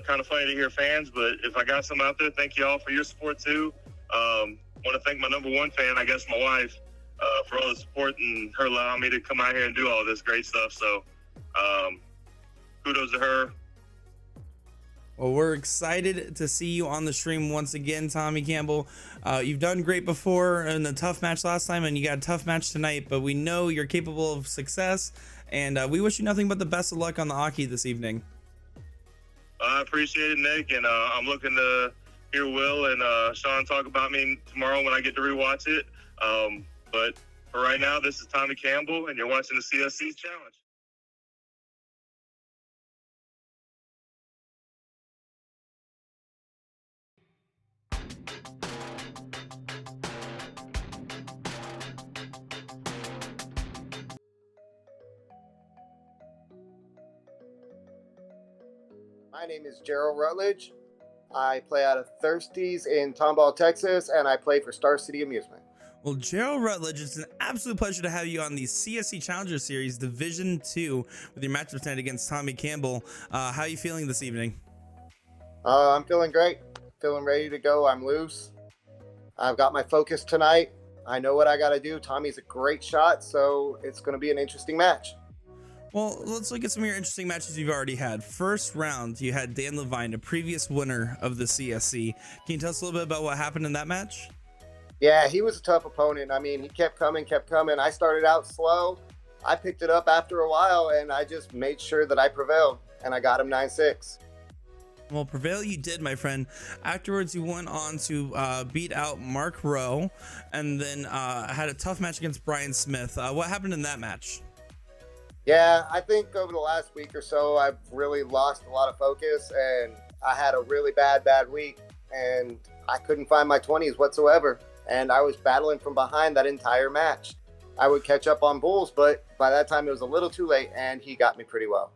Kind of funny to hear fans, but if I got some out there, thank you all for your support too. Want to thank my number one fan, I guess my wife, for all the support and her allowing me to come out here and do all this great stuff. So kudos to her. Well, we're excited to see you on the stream once again, Tommy Campbell. You've done great before in a tough match last time, and you got a tough match tonight, but we know you're capable of success, and we wish you nothing but the best of luck on the Aki this evening. I appreciate it, Nick, and I'm looking to hear Will and Sean talk about me tomorrow when I get to rewatch it. But for right now, this is Tommy Campbell, and you're watching the CSC Challenge. My name is Jerel Rutledge. I play out of Thirsties in Tomball, Texas, and I play for Star City Amusement. Well, Jerel Rutledge, it's an absolute pleasure to have you on the CSC Challenger Series Division 2 with your matchup tonight against Tommy Campbell. How are you feeling this evening? I'm feeling great. Feeling ready to go. I'm loose. I've got my focus tonight. I know what I got to do. Tommy's a great shot, so it's going to be an interesting match. Well, let's look at some of your interesting matches you've already had. First round, you had Dan Levine, a previous winner of the CSC. Can you tell us a little bit about what happened in that match? Yeah, he was a tough opponent. I mean, he kept coming. I started out slow. I picked it up after a while, and I just made sure that I prevailed, and I got him 9-6. Well, prevail you did, my friend. Afterwards, you went on to beat out Mark Rowe, and then had a tough match against Brian Smith. What happened in that match? Yeah, I think over the last week or so, I've really lost a lot of focus, and I had a really bad week, and I couldn't find my 20s whatsoever, and I was battling from behind that entire match. I would catch up on Bulls, but by that time it was a little too late, and he got me pretty well.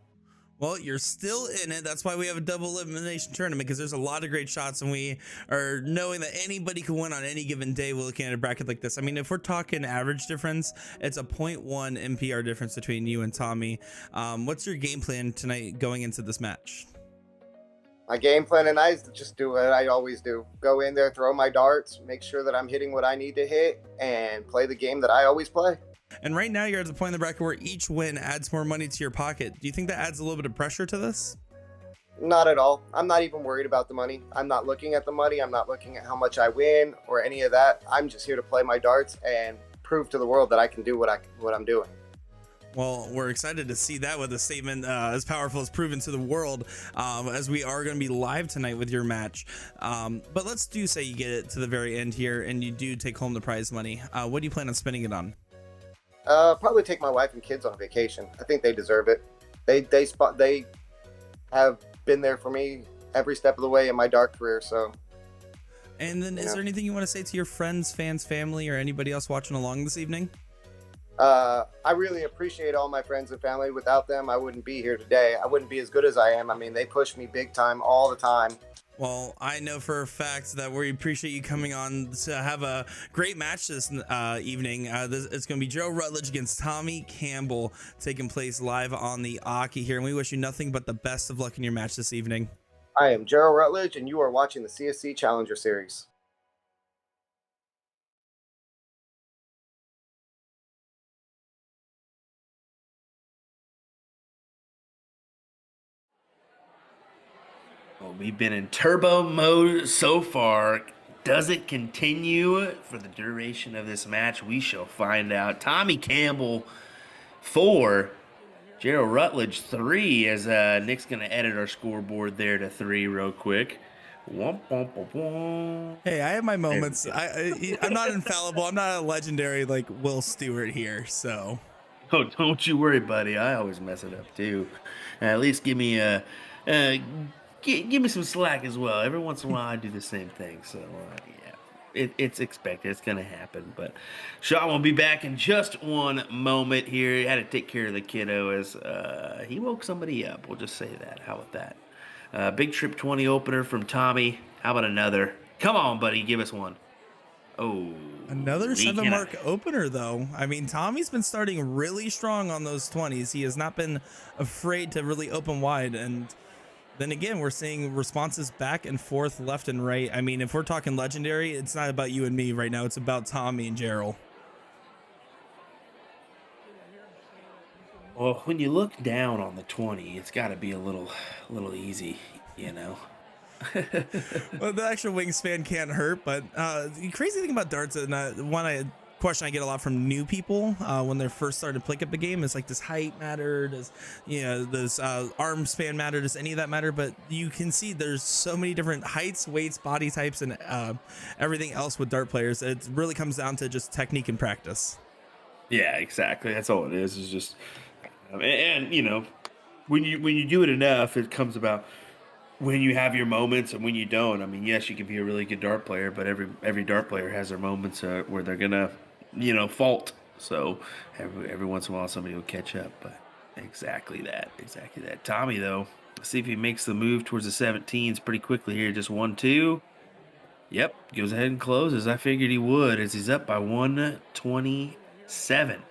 Well, you're still in it. That's why we have a double elimination tournament, because there's a lot of great shots, and we are knowing that anybody can win on any given day. We're looking at a bracket like this. I mean, if we're talking average difference, it's a 0.1 MPR difference between you and Tommy. What's your game plan tonight going into this match? My game plan tonight is to just do what I always do. Go in there, throw my darts, make sure that I'm hitting what I need to hit, and play the game that I always play. And right now you're at the point in the bracket where each win adds more money to your pocket. Do you think that adds a little bit of pressure to this? Not at all. I'm not even worried about the money. I'm not looking at the money. I'm not looking at how much I win or any of that. I'm just here to play my darts and prove to the world that I can do what I'm doing. Well, we're excited to see that with a statement as powerful as proven to the world, as we are going to be live tonight with your match. But let's do say you get it to the very end here and you do take home the prize money. What do you plan on spending it on? Probably take my wife and kids on vacation. I think they deserve it. They have been there for me every step of the way in my dark career. So. And then, is there anything you want to say to your friends, fans, family, or anybody else watching along this evening? I really appreciate all my friends and family. Without them, I wouldn't be here today. I wouldn't be as good as I am. I mean, they push me big time all the time. Well, I know for a fact that we appreciate you coming on to have a great match this evening. It's going to be Jerel Rutledge against Tommy Campbell, taking place live on the Aki here. And we wish you nothing but the best of luck in your match this evening. I am Jerel Rutledge, and you are watching the CSC Challenger Series. Well, we've been in turbo mode so far. Does it continue for the duration of this match? We shall find out. Tommy Campbell 4, Jerel Rutledge 3, as Nick's going to edit our scoreboard there to 3 real quick. Womp, womp, womp, womp. Hey, I have my There we moments. go. I'm not infallible. I'm not a legendary like Will Stewart here. So Oh, don't you worry, buddy. I always mess it up too. At least give me uh, give me some slack as well. Every once in a while, I do the same thing. So yeah, it's expected. It's gonna happen. But Sean will be back in just one moment here. He had to take care of the kiddo as he woke somebody up. We'll just say that. How about that? Big Trip 20 opener from Tommy. How about another? Come on, buddy. Give us one. Oh, another he 7 cannot. mark opener though. I mean, Tommy's been starting really strong on those 20s. He has not been afraid to really open wide. And then again, we're seeing responses back and forth, left and right. I mean, if we're talking legendary, it's not about you and me right now. It's about Tommy and Jerel. Well, when you look down on the 20, it's got to be a little easy, you know. Well, the extra wingspan can't hurt, but the crazy thing about darts, and question I get a lot from new people when they're first starting to pick up the game is like, does height matter? Does arm span matter? Does any of that matter? But you can see there's so many different heights, weights, body types, and everything else with dart players. It really comes down to just technique and practice. Yeah, exactly. That's all it is. Is just, and you know, when you do it enough, it comes about when you have your moments and when you don't. I mean, yes, you can be a really good dart player, but every dart player has their moments where they're gonna, fault. So every once in a while, somebody will catch up. But exactly that. Tommy though, let's see if he makes the move towards the 17s pretty quickly here. Just 1-2. Yep, goes ahead and closes. I figured he would, as he's up by 127.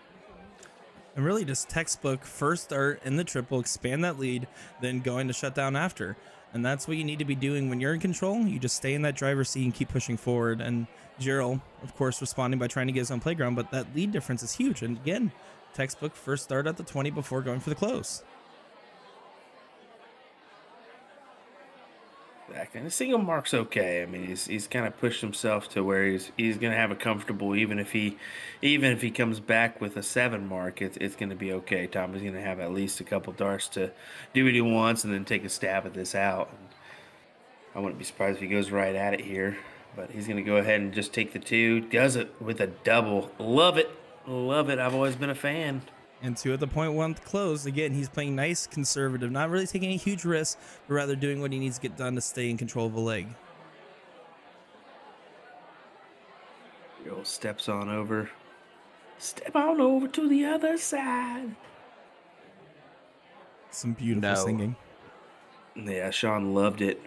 And really just textbook first dart in the triple, expand that lead, then going to shut down after. And that's what you need to be doing when you're in control. You just stay in that driver's seat and keep pushing forward. And Jerel, of course, responding by trying to get his own playground, but that lead difference is huge. And again, textbook first start at the 20 before going for the close. And the single mark's okay. I mean, he's kind of pushed himself to where he's gonna have a comfortable, even if he comes back with a 7 mark, it's gonna be okay. Tommy's gonna have at least a couple darts to do what he wants and then take a stab at this out. And I wouldn't be surprised if he goes right at it here, but he's gonna go ahead and just take the 2. Does it with a double. Love it. I've always been a fan. And 2 at the point 1 close. Again, he's playing nice, conservative, not really taking any huge risks, but rather doing what he needs to get done to stay in control of a leg. Jerel steps on over. Step on over to the other side. Some beautiful singing. Yeah, Sean loved it.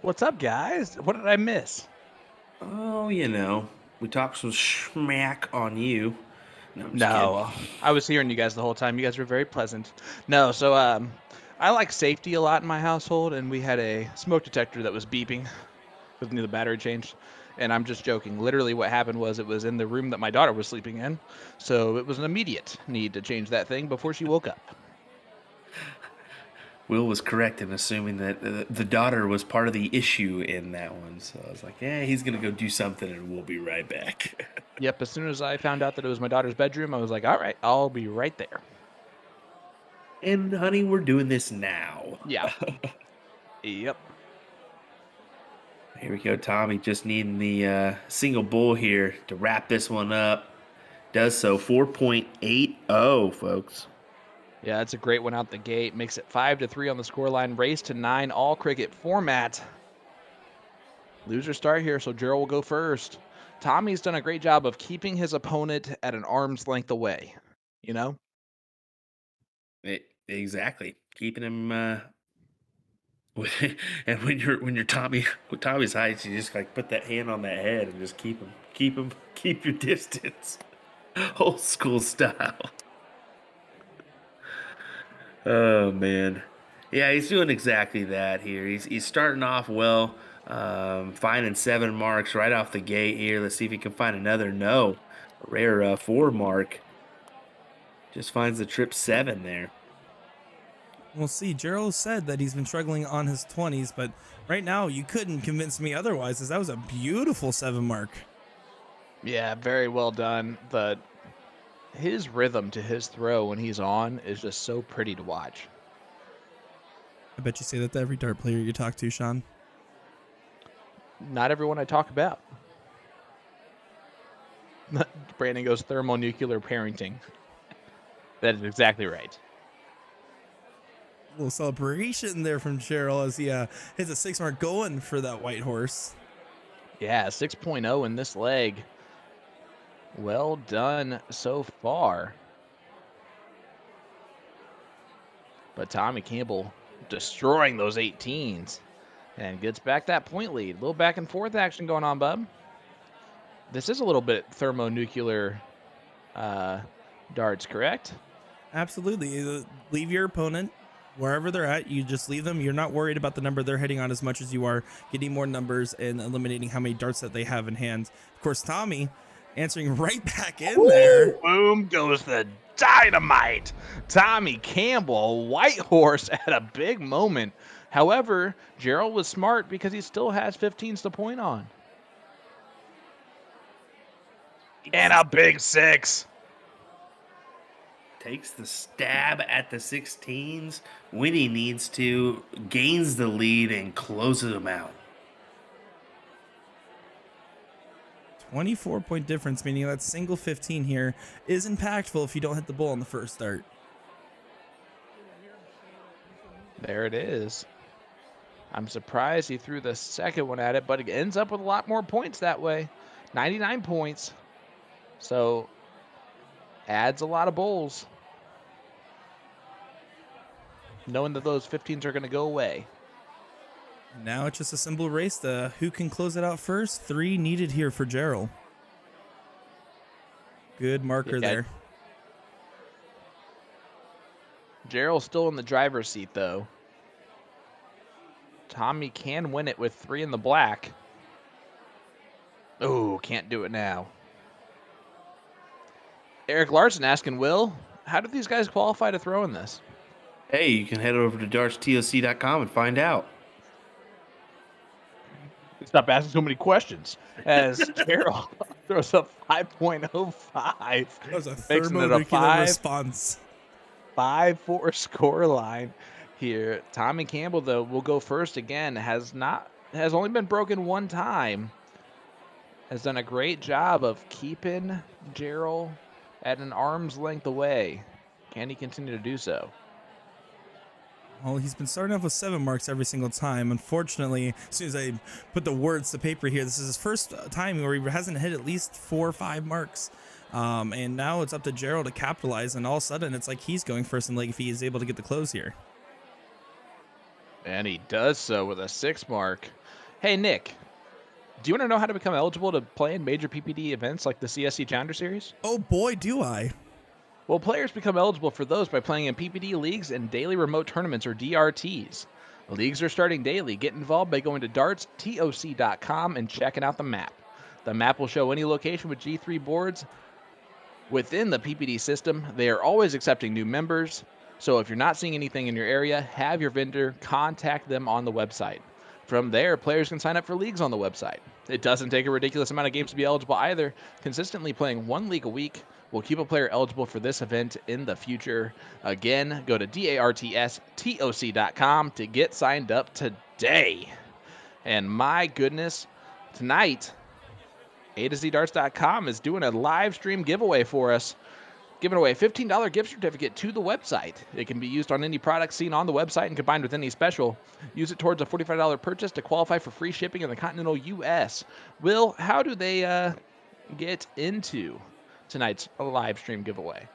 What's up, guys? What did I miss? Oh, we talked some smack on you. No, I'm just No, I was hearing you guys the whole time. You guys were very pleasant. No, so I like safety a lot in my household, and we had a smoke detector that was beeping with the battery changed. And I'm just joking. Literally, what happened was it was in the room that my daughter was sleeping in, so it was an immediate need to change that thing before she woke up. Will was correct in assuming that the daughter was part of the issue in that one. So I was like, yeah, he's going to go do something and we'll be right back. Yep, as soon as I found out that it was my daughter's bedroom, I was like, all right, I'll be right there. And honey, we're doing this now. Yeah. Yep. Here we go, Tommy, just needing the single bull here to wrap this one up. Does so, 4.80, folks. Yeah, that's a great one out the gate. Makes it 5-3 on the scoreline. Race to 9, all cricket format. Loser start here, so Jerel will go first. Tommy's done a great job of keeping his opponent at an arm's length away. You know? Exactly. Keeping him and when you're Tommy with Tommy's height, you just like put that hand on that head and just keep your distance. Old school style. Oh man, yeah, he's doing exactly that here. He's starting off well, finding 7 marks right off the gate here. Let's see if he can find another. No, a rare 4 mark. Just finds the trip 7 there. We'll see. Jerel said that he's been struggling on his 20s, but right now you couldn't convince me otherwise, as that was a beautiful 7 mark. Yeah, very well done. His rhythm to his throw when he's on is just so pretty to watch. I bet you say that to every dart player you talk to, Sean. not everyone I talk about. Brandon goes thermonuclear parenting. That is exactly right. A little celebration there from Jerel as he hits a 6 mark going for that white horse. Yeah, 6.0 in this leg. Well done so far. But Tommy Campbell destroying those 18s and gets back that point lead. A little back and forth action going on, bub. This is a little bit thermonuclear darts, correct? Absolutely. Leave your opponent wherever they're at. You just leave them. You're not worried about the number they're hitting on as much as you are getting more numbers and eliminating how many darts that they have in hand. Of course, Tommy answering right back in there. Boom goes the dynamite. Tommy Campbell, white horse at a big moment. However, Jerel was smart because he still has 15s to point on. And a big 6. Takes the stab at the 16s when he needs to, gains the lead, and closes them out. 24-point difference, meaning that single 15 here is impactful if you don't hit the bull on the first start. There it is. I'm surprised he threw the second one at it, but it ends up with a lot more points that way. 99 points. So adds a lot of bowls. Knowing that those 15s are going to go away. Now it's just a simple race to who can close it out first. 3 needed here for Jerel. Good marker there. Jerel's still in the driver's seat, though. Tommy can win it with 3 in the black. Oh, can't do it now. Eric Larson asking, Will, how did these guys qualify to throw in this? Hey, you can head over to dartstoc.com and find out. Stop asking so many questions. As Jerel throws a 5.05. That was a Makes it a thermonuclear response. 5-4 score line here. Tommy Campbell, though, will go first again. Has only been broken one time. Has done a great job of keeping Jerel at an arm's length away. Can he continue to do so? Well, he's been starting off with 7 marks every single time. Unfortunately, as soon as I put the words to paper here, this is his first time where he hasn't hit at least 4 or 5 marks. And now it's up to Jerel to capitalize, and all of a sudden it's like he's going first in leg if he is able to get the close here. And he does so with a 6 mark. Hey, Nick, do you want to know how to become eligible to play in major PPD events like the CSC Challenger Series? Oh boy, do I. Well, players become eligible for those by playing in PPD leagues and daily remote tournaments, or DRTs. Leagues are starting daily. Get involved by going to dartstoc.com and checking out the map. The map will show any location with G3 boards within the PPD system. They are always accepting new members, so if you're not seeing anything in your area, have your vendor contact them on the website. From there, players can sign up for leagues on the website. It doesn't take a ridiculous amount of games to be eligible either. Consistently playing 1 league a week will keep a player eligible for this event in the future. Again, go to dartstoc.com to get signed up today. And my goodness, tonight, A2ZDarts.com is doing a live stream giveaway for us, giving away a $15 gift certificate to the website. It can be used on any product seen on the website and combined with any special. Use it towards a $45 purchase to qualify for free shipping in the continental U.S. Will, how do they get into tonight's live stream giveaway?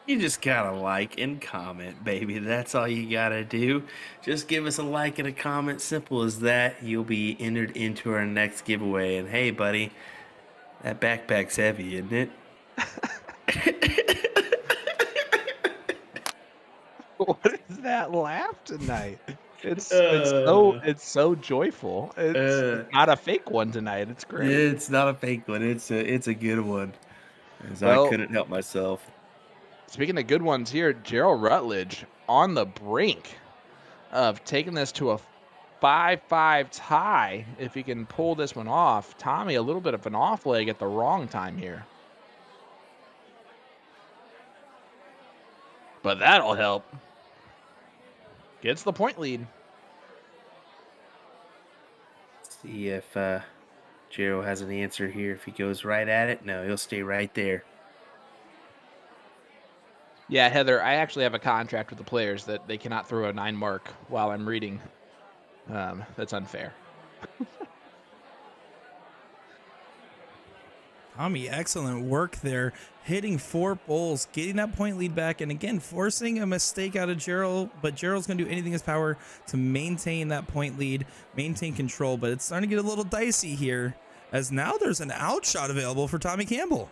You just gotta like and comment, baby. That's all you gotta do. Just give us a like and a comment. Simple as that. You'll be entered into our next giveaway. And hey, buddy, that backpack's heavy, isn't it? What is that laugh tonight? It's so joyful. It's not a fake one tonight. It's great. It's not a fake one. It's a good one. As Well, I couldn't help myself. Speaking of good ones here, Jerel Rutledge on the brink of taking this to a 5-5 tie if he can pull this one off. Tommy, a little bit of an off leg at the wrong time here. But that'll help. Gets the point lead. See if Jerel has an answer here. If he goes right at it, no, he'll stay right there. Yeah, Heather, I actually have a contract with the players that they cannot throw a 9 mark while I'm reading. That's unfair. Tommy, excellent work there, hitting 4 bowls, getting that point lead back, and again, forcing a mistake out of Jerel, but Jerel's going to do anything in his power to maintain that point lead, maintain control, but it's starting to get a little dicey here, as now there's an outshot available for Tommy Campbell.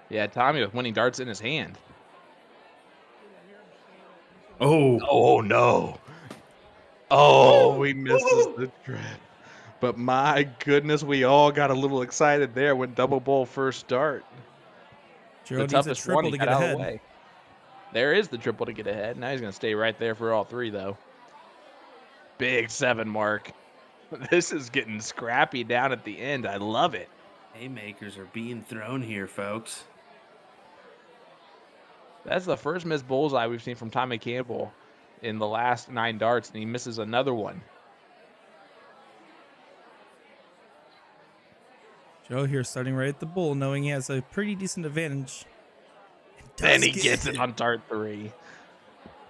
Yeah, Tommy with winning darts in his hand. Oh. Oh, no. Oh, he misses the trip. But my goodness, we all got a little excited there when double bowl first dart. Jerel The needs a toughest triple one, he to got get out of the ahead. way. There is the triple to get ahead. Now he's going to stay right there for all 3, though. Big 7 mark. This is getting scrappy down at the end. I love it. Haymakers are being thrown here, folks. That's the first missed bullseye we've seen from Tommy Campbell in the last 9 darts, and he misses another one. Joe here starting right at the bull, knowing he has a pretty decent advantage. Then he gets it on dart 3.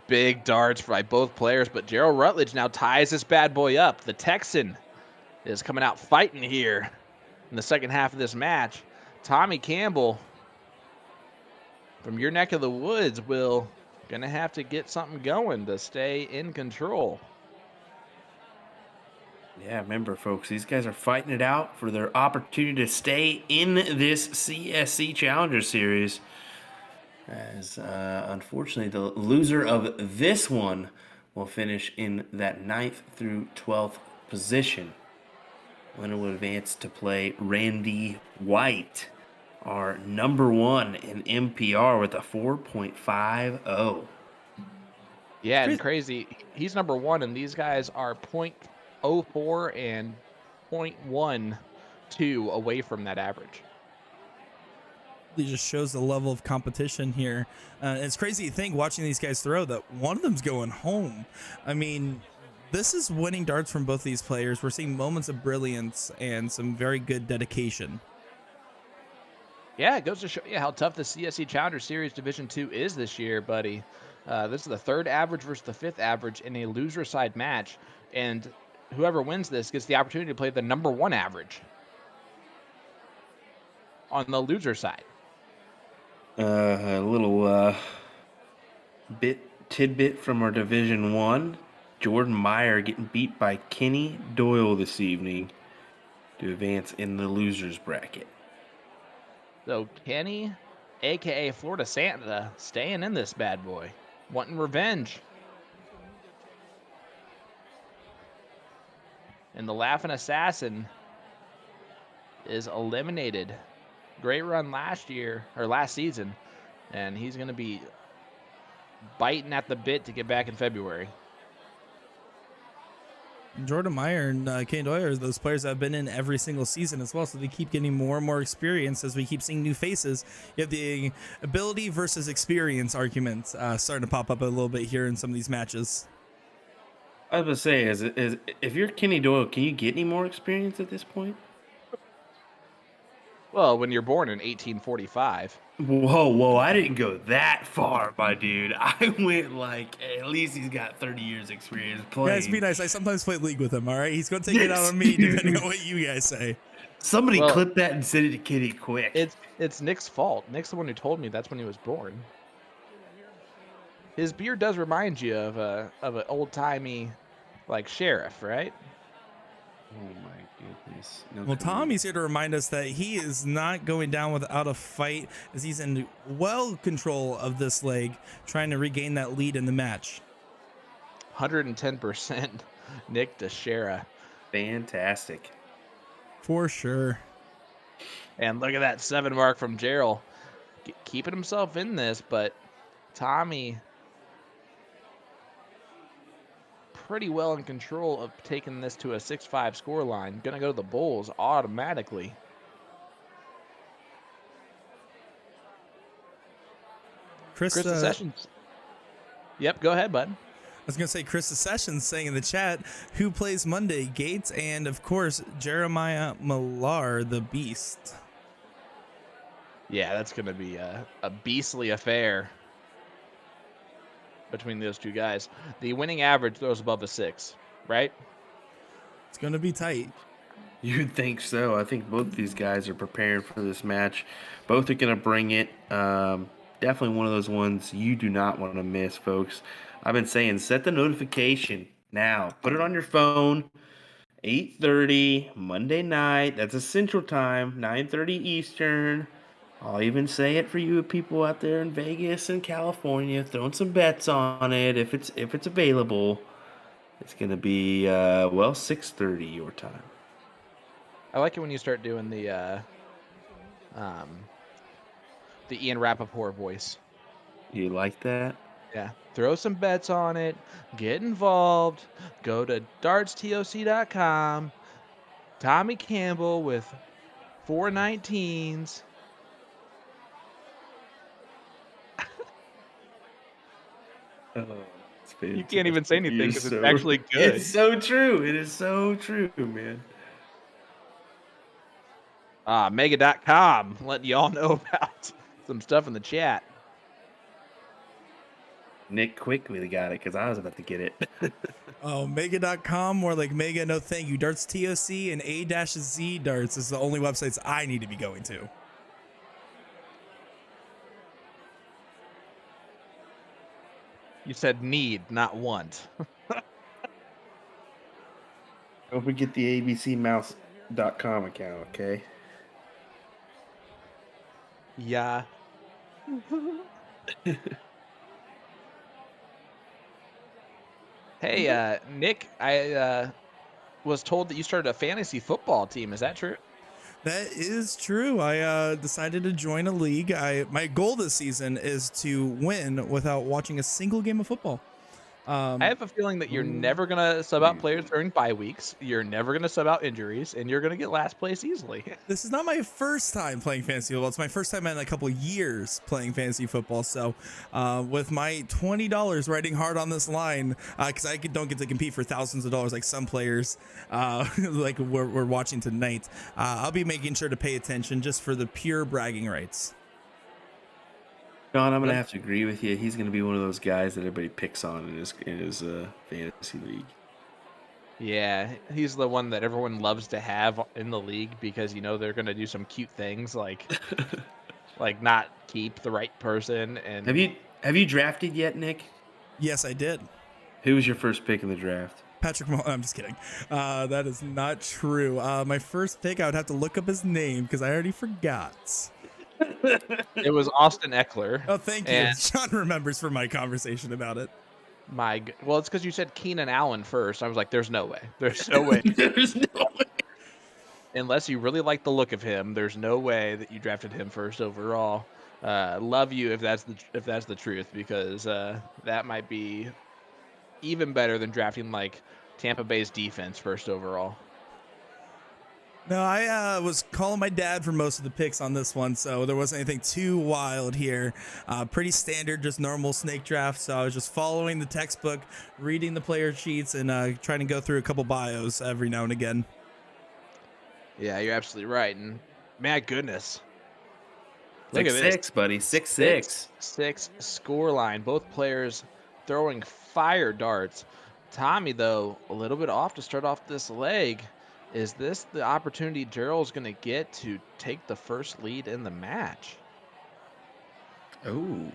Big darts by both players, but Jerel Rutledge now ties this bad boy up. The Texan is coming out fighting here in the second half of this match. Tommy Campbell from your neck of the woods will gonna have to get something going to stay in control. Yeah, remember, folks, these guys are fighting it out for their opportunity to stay in this CSC Challenger Series. As unfortunately, the loser of this one will finish in that 9th through 12th position. Winner will advance to play Randy White, our number 1 in MPR with a 4.50. Yeah, and crazy. He's number 1, and these guys are 0.04 and 0.12 away from that average. It just shows the level of competition here. It's crazy to think, watching these guys throw, that one of them's going home. I mean, this is winning darts from both these players. We're seeing moments of brilliance and some very good dedication. Yeah, it goes to show you how tough the CSC Challenger Series Division 2 is this year, buddy. This is the 3rd average versus the 5th average in a loser side match, and whoever wins this gets the opportunity to play the number 1 average on the loser side. A little tidbit from our Division 1. Jordan Meyer getting beat by Kenny Doyle this evening to advance in the losers bracket. So Kenny, a.k.a. Florida Santa, staying in this bad boy, wanting revenge. And the Laughing Assassin is eliminated. Great run last season, and he's going to be biting at the bit to get back in February. Jordan Meyer and Kane Doyle are those players that have been in every single season as well, so they keep getting more and more experience as we keep seeing new faces. You have the ability versus experience argument starting to pop up a little bit here in some of these matches. I was going to say, is if you're Kenny Doyle, can you get any more experience at this point? Well, when you're born in 1845. Whoa, I didn't go that far, my dude. I went like, at least he's got 30 years experience playing. Guys, be nice. I sometimes play League with him, all right? He's going to take it out on me, depending on what you guys say. Somebody clip that and send it to Kenny quick. It's Nick's fault. Nick's the one who told me that's when he was born. His beard does remind you of an old-timey, like, sheriff, right? Oh my goodness. No Well, Tommy's here to remind us that he is not going down without a fight, as he's in well control of this leg, trying to regain that lead in the match. 110% Nick Teixeira. Fantastic. For sure. And look at that 7 mark from Jerel. Keeping himself in this, but Tommy pretty well in control of taking this to a 6-5 scoreline. Gonna go to the Bulls automatically. Chris Sessions. Yep, go ahead, bud. was gonna say Chris Sessions saying in the chat, who plays Monday? Gates and of course Jeremiah Millar, the Beast. Yeah, that's going to be a beastly affair between those two guys. The winning average throws above a 6, right? It's gonna be tight. You'd think so. I think both these guys are prepared for this match. Both are going to bring it. Definitely one of those ones you do not want to miss, folks. I've been saying set the notification now. Put it on your phone. 8:30 Monday night. That's a Central Time. 9:30 Eastern. I'll even say it for you people out there in Vegas and California, throwing some bets on it if it's available. It's gonna be 6:30 your time. I like it when you start doing the Ian Rappaport voice. You like that? Yeah. Throw some bets on it. Get involved. Go to dartstoc.com. Tommy Campbell with 419s. Oh, You can't even say anything because it's actually good. It's so true. It is so true, man. Mega.com. Letting y'all know about some stuff in the chat. Nick quickly got it because I was about to get it. Oh, Mega.com, more like Mega, no thank you. Darts TOC and A-Z Darts is the only websites I need to be going to. You said need, not want. Don't forget the abcmouse.com account, okay? Yeah. Hey, Nick, I was told that you started a fantasy football team. Is that true? That is true. I decided to join a league. My goal this season is to win without watching a single game of football. I have a feeling that you're never going to sub out players during bye weeks. You're never going to sub out injuries, and you're going to get last place easily. This is not my first time playing fantasy football. It's my first time in a couple years playing fantasy football. So with my $20 riding hard on this line, because I don't get to compete for thousands of dollars like some players like we're watching tonight, I'll be making sure to pay attention just for the pure bragging rights. John, I'm going to have to agree with you. He's going to be one of those guys that everybody picks on in his fantasy league. Yeah, he's the one that everyone loves to have in the league because, you know, they're going to do some cute things like like not keep the right person. And Have you drafted yet, Nick? Yes, I did. Who was your first pick in the draft? Patrick Mahomes. I'm just kidding. That is not true. My first pick, I would have to look up his name because I already forgot. It was Austin Eckler. Oh, thank you. And Sean remembers from my conversation about it. well, it's because you said Keenan Allen first. I was like, there's no way. There's no way. There's no way. Unless you really like the look of him, there's no way that you drafted him first overall. Love you if that's the truth, because that might be even better than drafting like Tampa Bay's defense first overall. No, I was calling my dad for most of the picks on this one, so there wasn't anything too wild here. Pretty standard, just normal snake draft. So I was just following the textbook, reading the player sheets, and trying to go through a couple bios every now and again. Yeah, you're absolutely right. And my goodness, look at this. 6-6, buddy. 6-6. 6 score line. Both players throwing fire darts. Tommy, though, a little bit off to start off this leg. Is this the opportunity Jerel's going to get to take the first lead in the match? Oh.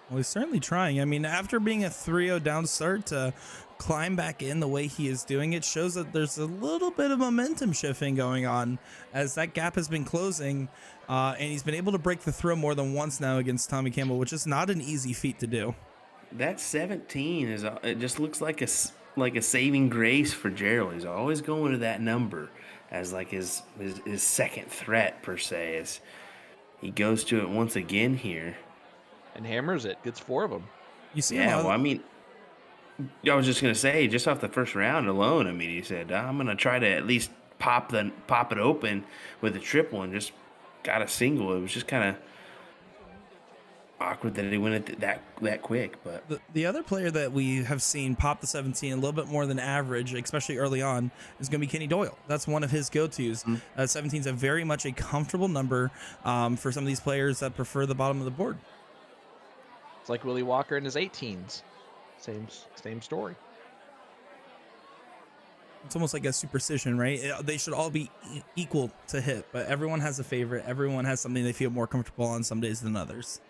Well, he's certainly trying. I mean, after being a 3-0 down start to climb back in the way he is doing it shows that there's a little bit of momentum shifting going on as that gap has been closing, and he's been able to break the throw more than once now against Tommy Campbell, which is not an easy feat to do. That 17 it just looks like a saving grace for Jerel. He's always going to that number as like his second threat per se, as he goes to it once again here and hammers it. Gets 4 of them. You see, well, I mean, I was just gonna say, just off the first round alone, I mean, he said, I'm gonna try to at least pop it open with a triple, and just got a single. It was just kind of awkward that he went at that quick. But The other player that we have seen pop the 17 a little bit more than average, especially early on, is going to be Kenny Doyle. That's one of his go-tos. 17 is a very much a comfortable number for some of these players that prefer the bottom of the board. It's like Willie Walker in his 18s. Same story. It's almost like a superstition, right? They should all be equal to hit, but everyone has a favorite. Everyone has something they feel more comfortable on some days than others.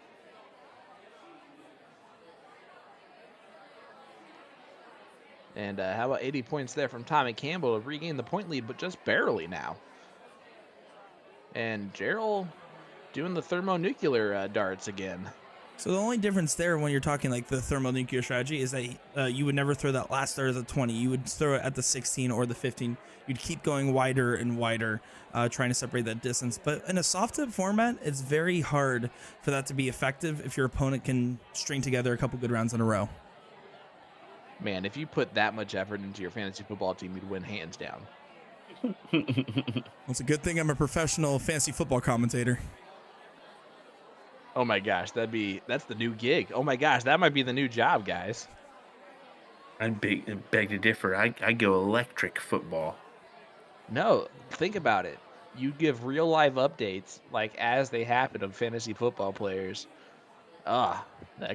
And how about 80 points there from Tommy Campbell to regain the point lead, but just barely now. And Jerel doing the thermonuclear darts again. So the only difference there when you're talking like the thermonuclear strategy is that you would never throw that last dart at the 20. You would throw it at the 16 or the 15. You'd keep going wider and wider, trying to separate that distance. But in a soft tip format, it's very hard for that to be effective if your opponent can string together a couple good rounds in a row. Man, if you put that much effort into your fantasy football team, you'd win hands down. It's a good thing I'm a professional fantasy football commentator. Oh my gosh, that's the new gig. Oh my gosh, that might be the new job, guys. I beg to differ. I go electric football. No, think about it. You give real live updates like as they happen of fantasy football players. That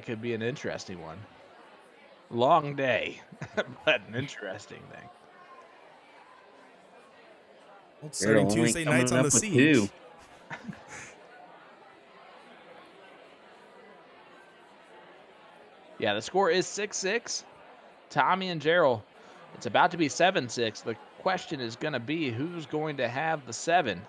could be an interesting one. Long day, but an interesting thing. Well, starting Only Tuesday nights coming on up the with siege. 2. Yeah, the score is 6-6. Tommy and Jerel. It's about to be 7-6. The question is going to be who's going to have the 7.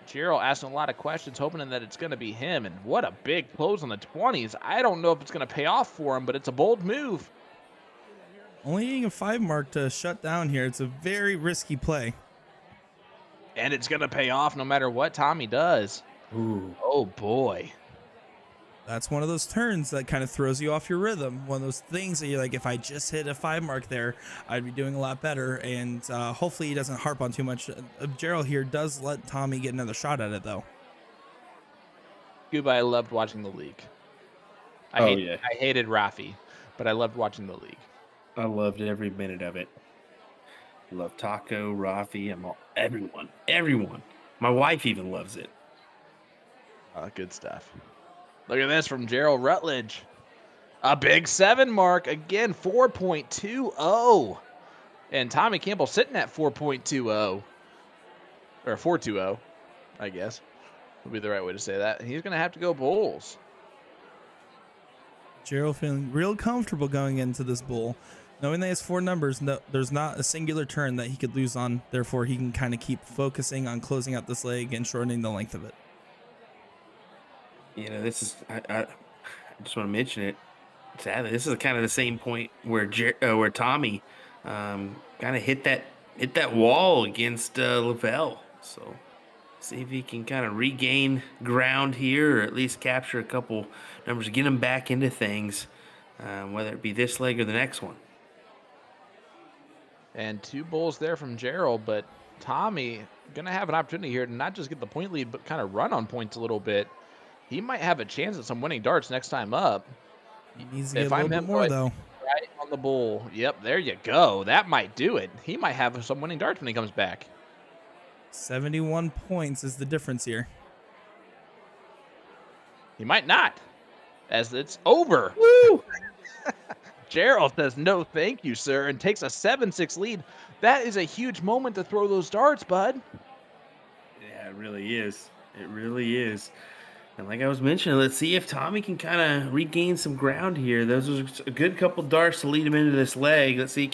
Jerel asking a lot of questions, hoping that it's going to be him. And what a big close on the 20s. I don't know if it's going to pay off for him, but it's a bold move. Only needing a 5 mark to shut down here. It's a very risky play. And it's going to pay off no matter what Tommy does. Ooh. Oh, boy. That's one of those turns that kind of throws you off your rhythm. One of those things that you're like, if I just hit a 5 mark there, I'd be doing a lot better. And hopefully he doesn't harp on too much. Jerel here does let Tommy get another shot at it, though. Cuba, I loved watching the league. I hated Rafi, but I loved watching the league. I loved every minute of it. Love Taco, Rafi, everyone. My wife even loves it. Good stuff. Look at this from Jerel Rutledge. A big 7 mark. Again, 4.20. And Tommy Campbell sitting at 4.20. Or 4.20, I guess. Would be the right way to say that. He's going to have to go Bulls. Jerel feeling real comfortable going into this bowl. Knowing that he has 4 numbers, no, there's not a singular turn that he could lose on. Therefore, he can kind of keep focusing on closing out this leg and shortening the length of it. You know, this is I just want to mention it. Sadly, this is kind of the same point where Tommy kind of hit that wall against Lavelle. So see if he can kind of regain ground here, or at least capture a couple numbers, get him back into things, whether it be this leg or the next one. And 2 bulls there from Jerel, but Tommy going to have an opportunity here to not just get the point lead, but kind of run on points a little bit. He might have a chance at some winning darts next time up. He needs to get a little bit more, though. Right on the bull. Yep, there you go. That might do it. He might have some winning darts when he comes back. 71 points is the difference here. He might not, as it's over. Woo! Jerel says, no, thank you, sir, and takes a 7-6 lead. That is a huge moment to throw those darts, bud. Yeah, it really is. It really is. And like I was mentioning, let's see if Tommy can kind of regain some ground here. Those are a good couple darts to lead him into this leg. Let's see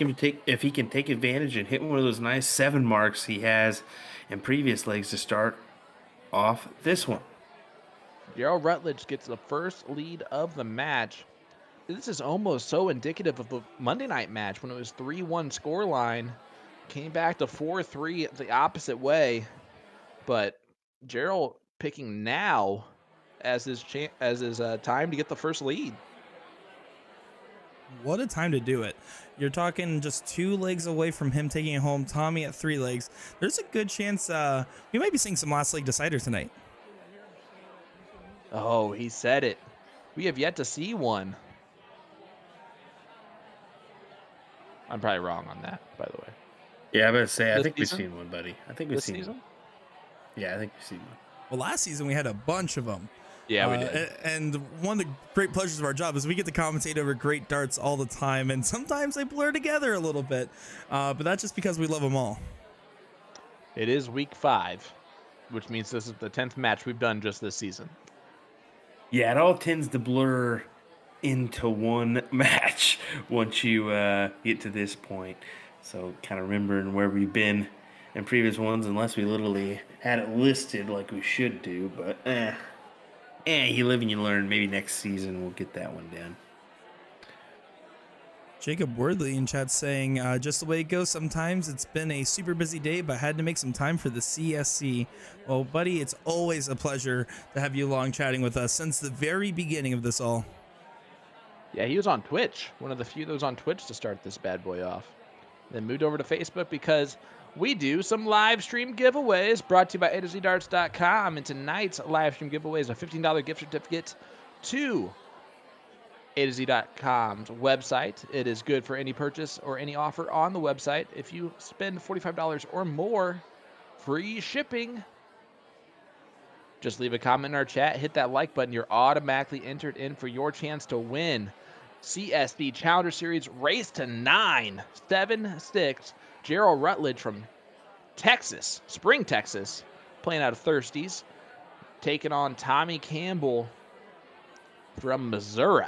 if he can take advantage and hit one of those nice 7 marks he has in previous legs to start off this one. Jerel Rutledge gets the first lead of the match. This is almost so indicative of the Monday night match when it was 3-1 scoreline. Came back to 4-3 the opposite way. But Jerel picking now as his time to get the first lead. What a time to do it. You're talking just 2 legs away from him taking it home. Tommy at 3 legs. There's a good chance we might be seeing some last leg decider tonight. Oh, he said it. We have yet to see one. I'm probably wrong on that, by the way. Yeah, I better say, I This think we've season? seen one, buddy. I think we've This seen season? one. Yeah, I think we've seen one. Well, last season we had a bunch of them. Yeah, we did. And one of the great pleasures of our job is we get to commentate over great darts all the time, and sometimes they blur together a little bit, but that's just because we love them all. It is week 5, which means this is the 10th match we've done just this season. Yeah, it all tends to blur into one match once you get to this point. So kind of remembering where we've been in previous ones, unless we literally had it listed like we should do. But you live and you learn. Maybe next season we'll get that one done. Jacob Wordley in chat saying, just the way it goes sometimes. It's been a super busy day, but had to make some time for the CSC. Well, buddy, it's always a pleasure to have you along chatting with us since the very beginning of this all. Yeah, he was on Twitch. One of the few that was on Twitch to start this bad boy off. Then moved over to Facebook because we do some live stream giveaways brought to you by A2ZDarts.com. And tonight's live stream giveaway is a $15 gift certificate to A2Z.com's website. It is good for any purchase or any offer on the website. If you spend $45 or more, free shipping. Just leave a comment in our chat, hit that like button. You're automatically entered in for your chance to win CSC Challenger Series Race to 9, 7-6. Jerel Rutledge from Texas, Spring, Texas, playing out of Thirsties, taking on Tommy Campbell from Missouri,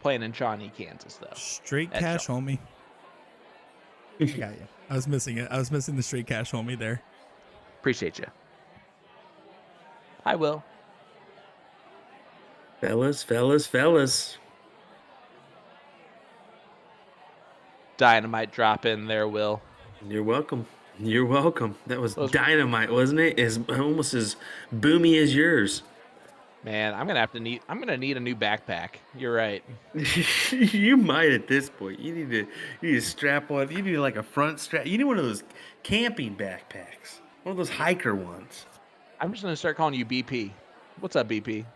playing in Shawnee, Kansas, though. Straight That's cash, all. homie. Got you. I was missing it. I was missing the straight cash, homie there. Appreciate you. I will. Fellas. Dynamite drop in there, Will. You're welcome. That was Those- dynamite, wasn't it? Almost as boomy as yours. Man, I'm gonna need a new backpack. You're right. You might at this point. You need to strap on. You need like a front strap. You need one of those camping backpacks. One of those hiker ones. I'm just gonna start calling you BP. What's up, BP?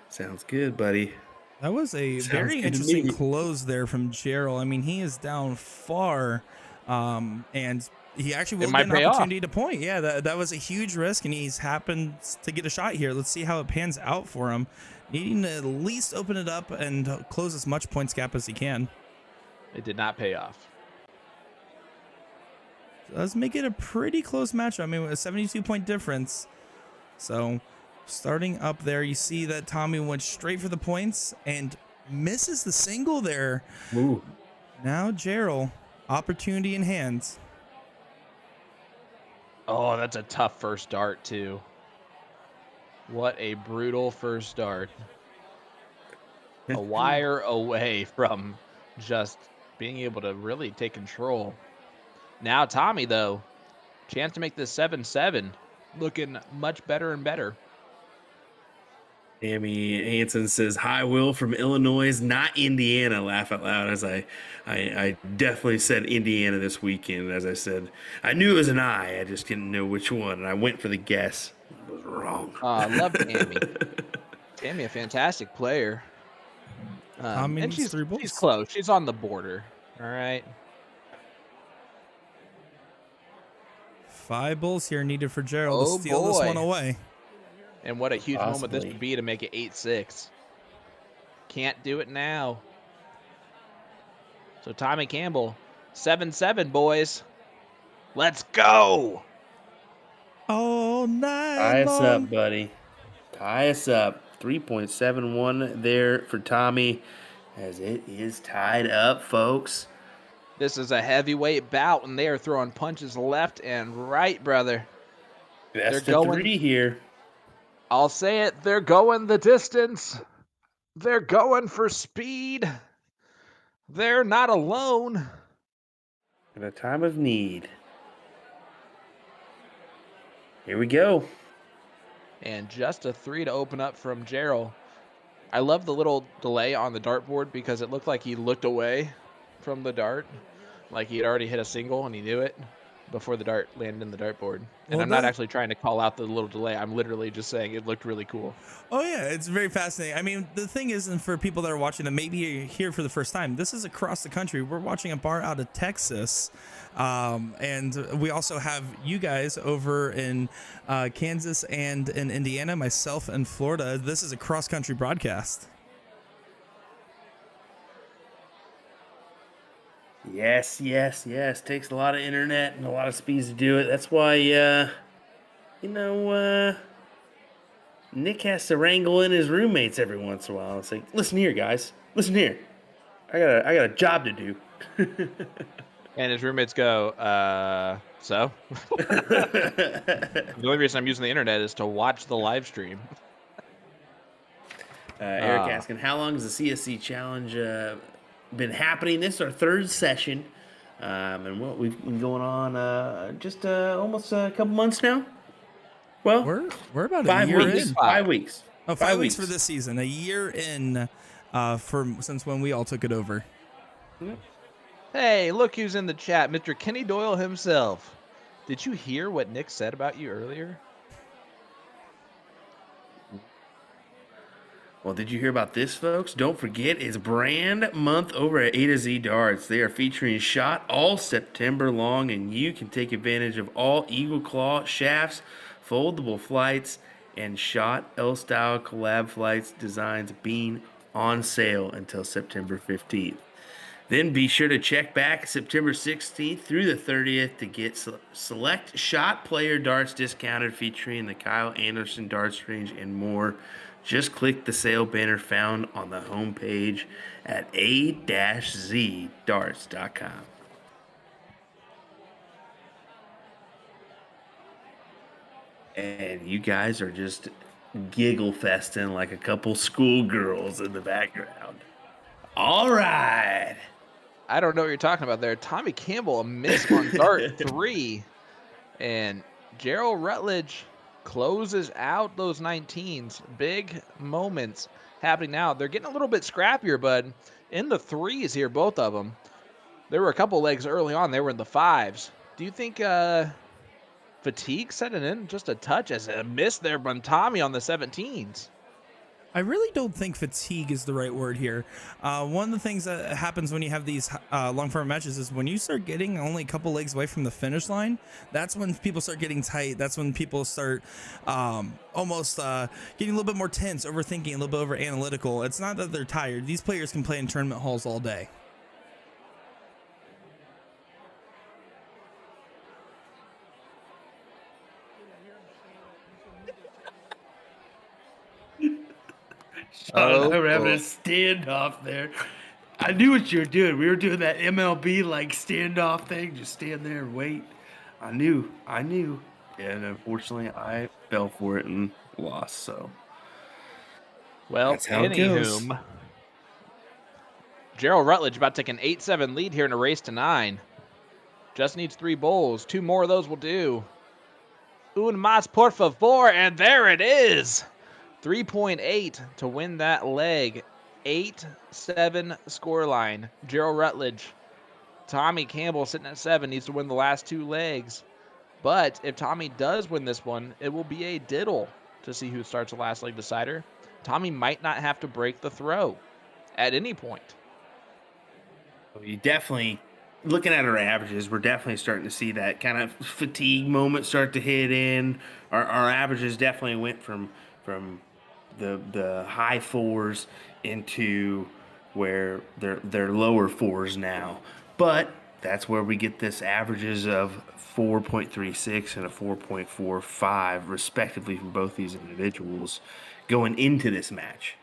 Sounds good, buddy. That was a Sounds very good to interesting me. close there from Jerel. I mean, he is down far, and he actually will It might get an pay off. opportunity to point. Yeah, that was a huge risk, and he's happened to get a shot here. Let's see how it pans out for him. Needing to at least open it up and close as much points gap as he can. It did not pay off. Let's make it a pretty close match. I mean, a 72-point difference. So starting up there, you see that Tommy went straight for the points and misses the single there. Ooh. Now Jerel, opportunity in hands. Oh, that's a tough first dart, too. What a brutal first dart. A wire away from just being able to really take control. Now Tommy, though, chance to make this 7-7. Looking much better and better. Amy Hansen says, "Hi, Will from Illinois, not Indiana." Laugh out loud as I definitely said Indiana this weekend. As I said, I knew it was an I just didn't know which one, and I went for the guess. I was wrong. I love Tammy. Tammy, a fantastic player. Tommy And needs she's 3 balls. She's close. She's on the border. All right. 5 bulls here needed for Jerel Oh, to steal this boy. one away. And what a huge moment this Possibly. would be to make it 8-6. Can't do it now. So Tommy Campbell, 7-7, boys. Let's go. All night Tie us long. up, buddy. Tie us up. 3.71 there for Tommy, as it is tied up, folks. This is a heavyweight bout, and they are throwing punches left and right, brother. Best They're of going- 3 here. I'll say it. They're going the distance. They're going for speed. They're not alone. In a time of need. Here we go. And just a 3 to open up from Jerel. I love the little delay on the dartboard because it looked like he looked away from the dart. Like he had already hit a single and he knew it. before the dart landed in the dartboard. And Well, I'm not that- actually trying to call out the little delay. I'm literally just saying it looked really cool. Oh yeah, it's very fascinating. I mean, the thing is, and for people that are watching that maybe are here for the first time, this is across the country. We're watching a bar out of Texas, and we also have you guys over in Kansas and in Indiana, myself in Florida. This is a cross-country broadcast. Yes, yes, yes. Takes a lot of internet and a lot of speeds to do it. That's why, Nick has to wrangle in his roommates every once in a while. It's like, listen here, guys. Listen here. I got a job to do. And his roommates go, so? The only reason I'm using the internet is to watch the live stream. Eric asking, how long has the CSC Challenge been happening? This is our third session. And what we've been going on just almost a couple months now. Well, We're about a 5 year weeks. in. 5 weeks. Oh, 5 weeks for this season. A year in since when we all took it over. Hey, look who's in the chat, Mr. Kenny Doyle himself. Did you hear what Nick said about you earlier? Well, did you hear about this, folks? Don't forget, it's brand month over at A to Z Darts. They are featuring Shot all September long, and you can take advantage of all Eagle Claw shafts, foldable flights, and Shot L-Style collab flights designs being on sale until September 15th. Then be sure to check back September 16th through the 30th to get select Shot player darts discounted featuring the Kyle Anderson darts range and more. Just click the sale banner found on the homepage at a-zdarts.com. And you guys are just giggle festing like a couple schoolgirls in the background. All right. I don't know what you're talking about there. Tommy Campbell, a miss on dart 3. And Jerel Rutledge closes out those 19s. Big moments happening now. They're getting a little bit scrappier, but in the 3s here, both of them. There were a couple legs early on. They were in the 5s. Do you think fatigue setting in just a touch as a miss there from Tommy on the 17s? I really don't think fatigue is the right word here. One of the things that happens when you have these long format matches is when you start getting only a couple legs away from the finish line, that's when people start getting tight. That's when people start almost getting a little bit more tense, overthinking, a little bit over analytical. It's not that they're tired. These players can play in tournament halls all day. Sean and I were having a standoff there. I knew what you were doing. We were doing that MLB like standoff thing. Just stand there and wait. I knew. And unfortunately, I fell for it and lost. So, Well, that's how it goes. anywho, Jerel Rutledge about to take an 8-7 lead here in a race to 9. Just needs 3 bowls. 2 more of those will do. Un más por favor, and there it is. 3.8 to win that leg. 8-7 scoreline. Jerel Rutledge. Tommy Campbell sitting at 7 needs to win the last 2 legs. But if Tommy does win this one, it will be a diddle to see who starts the last leg decider. Tommy might not have to break the throw at any point. You definitely, looking at our averages, we're definitely starting to see that kind of fatigue moment start to hit in. Our averages definitely went from the high 4s into where they're lower 4s now. But that's where we get this averages of 4.36 and a 4.45 respectively from both these individuals going into this match.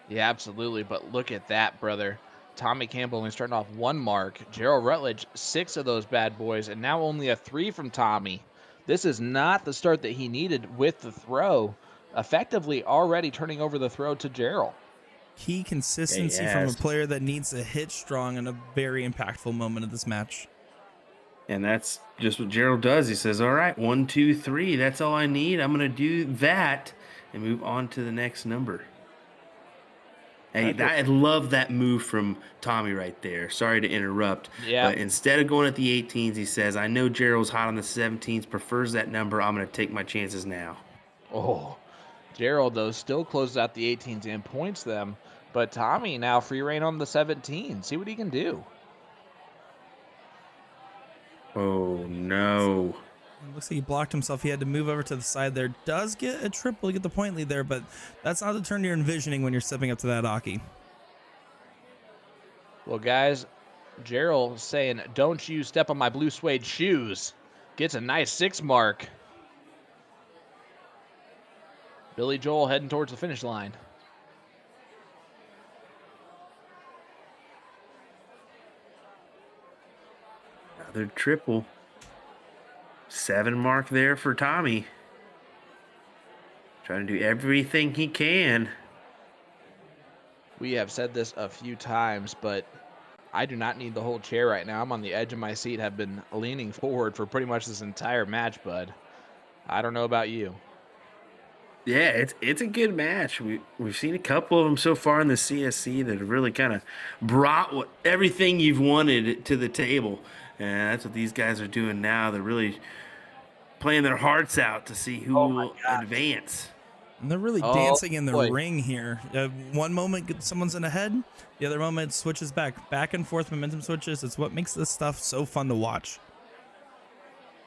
Yeah, absolutely. But look at that, brother. Tommy Campbell only starting off 1 mark. Jerel Rutledge, 6 of those bad boys, and now only a 3 from Tommy. This is not the start that he needed with the throw. Effectively already turning over the throw to Jerel. Key consistency from a player that needs to hit strong in a very impactful moment of this match. And that's just what Jerel does. He says, all right, 1, 2, 3, that's all I need. I'm going to do that and move on to the next number. Hey, I love that move from Tommy right there. Sorry to interrupt. Yeah. But instead of going at the 18s, he says, I know Jerel's hot on the 17s, prefers that number. I'm going to take my chances now. Oh, Jerel, though, still closes out the 18s and points them. But Tommy now free reign on the 17. See what he can do. Oh, no. It looks like he blocked himself. He had to move over to the side there. Does get a triple to get the point lead there, but that's not the turn you're envisioning when you're stepping up to that Aki. Well, guys, Jerel saying, don't you step on my blue suede shoes. Gets a nice 6 mark. Billy Joel heading towards the finish line. Another triple. 7 mark there for Tommy. Trying to do everything he can. We have said this a few times, but I do not need the whole chair right now. I'm on the edge of my seat, have been leaning forward for pretty much this entire match, bud. I don't know about you. Yeah, it's a good match. We've seen a couple of them so far in the CSC that have really kind of brought everything you've wanted to the table, and that's what these guys are doing now. They're really playing their hearts out to see who will advance. And they're really dancing in the ring here. One moment someone's in ahead, the other moment it switches back and forth, momentum switches. It's what makes this stuff so fun to watch.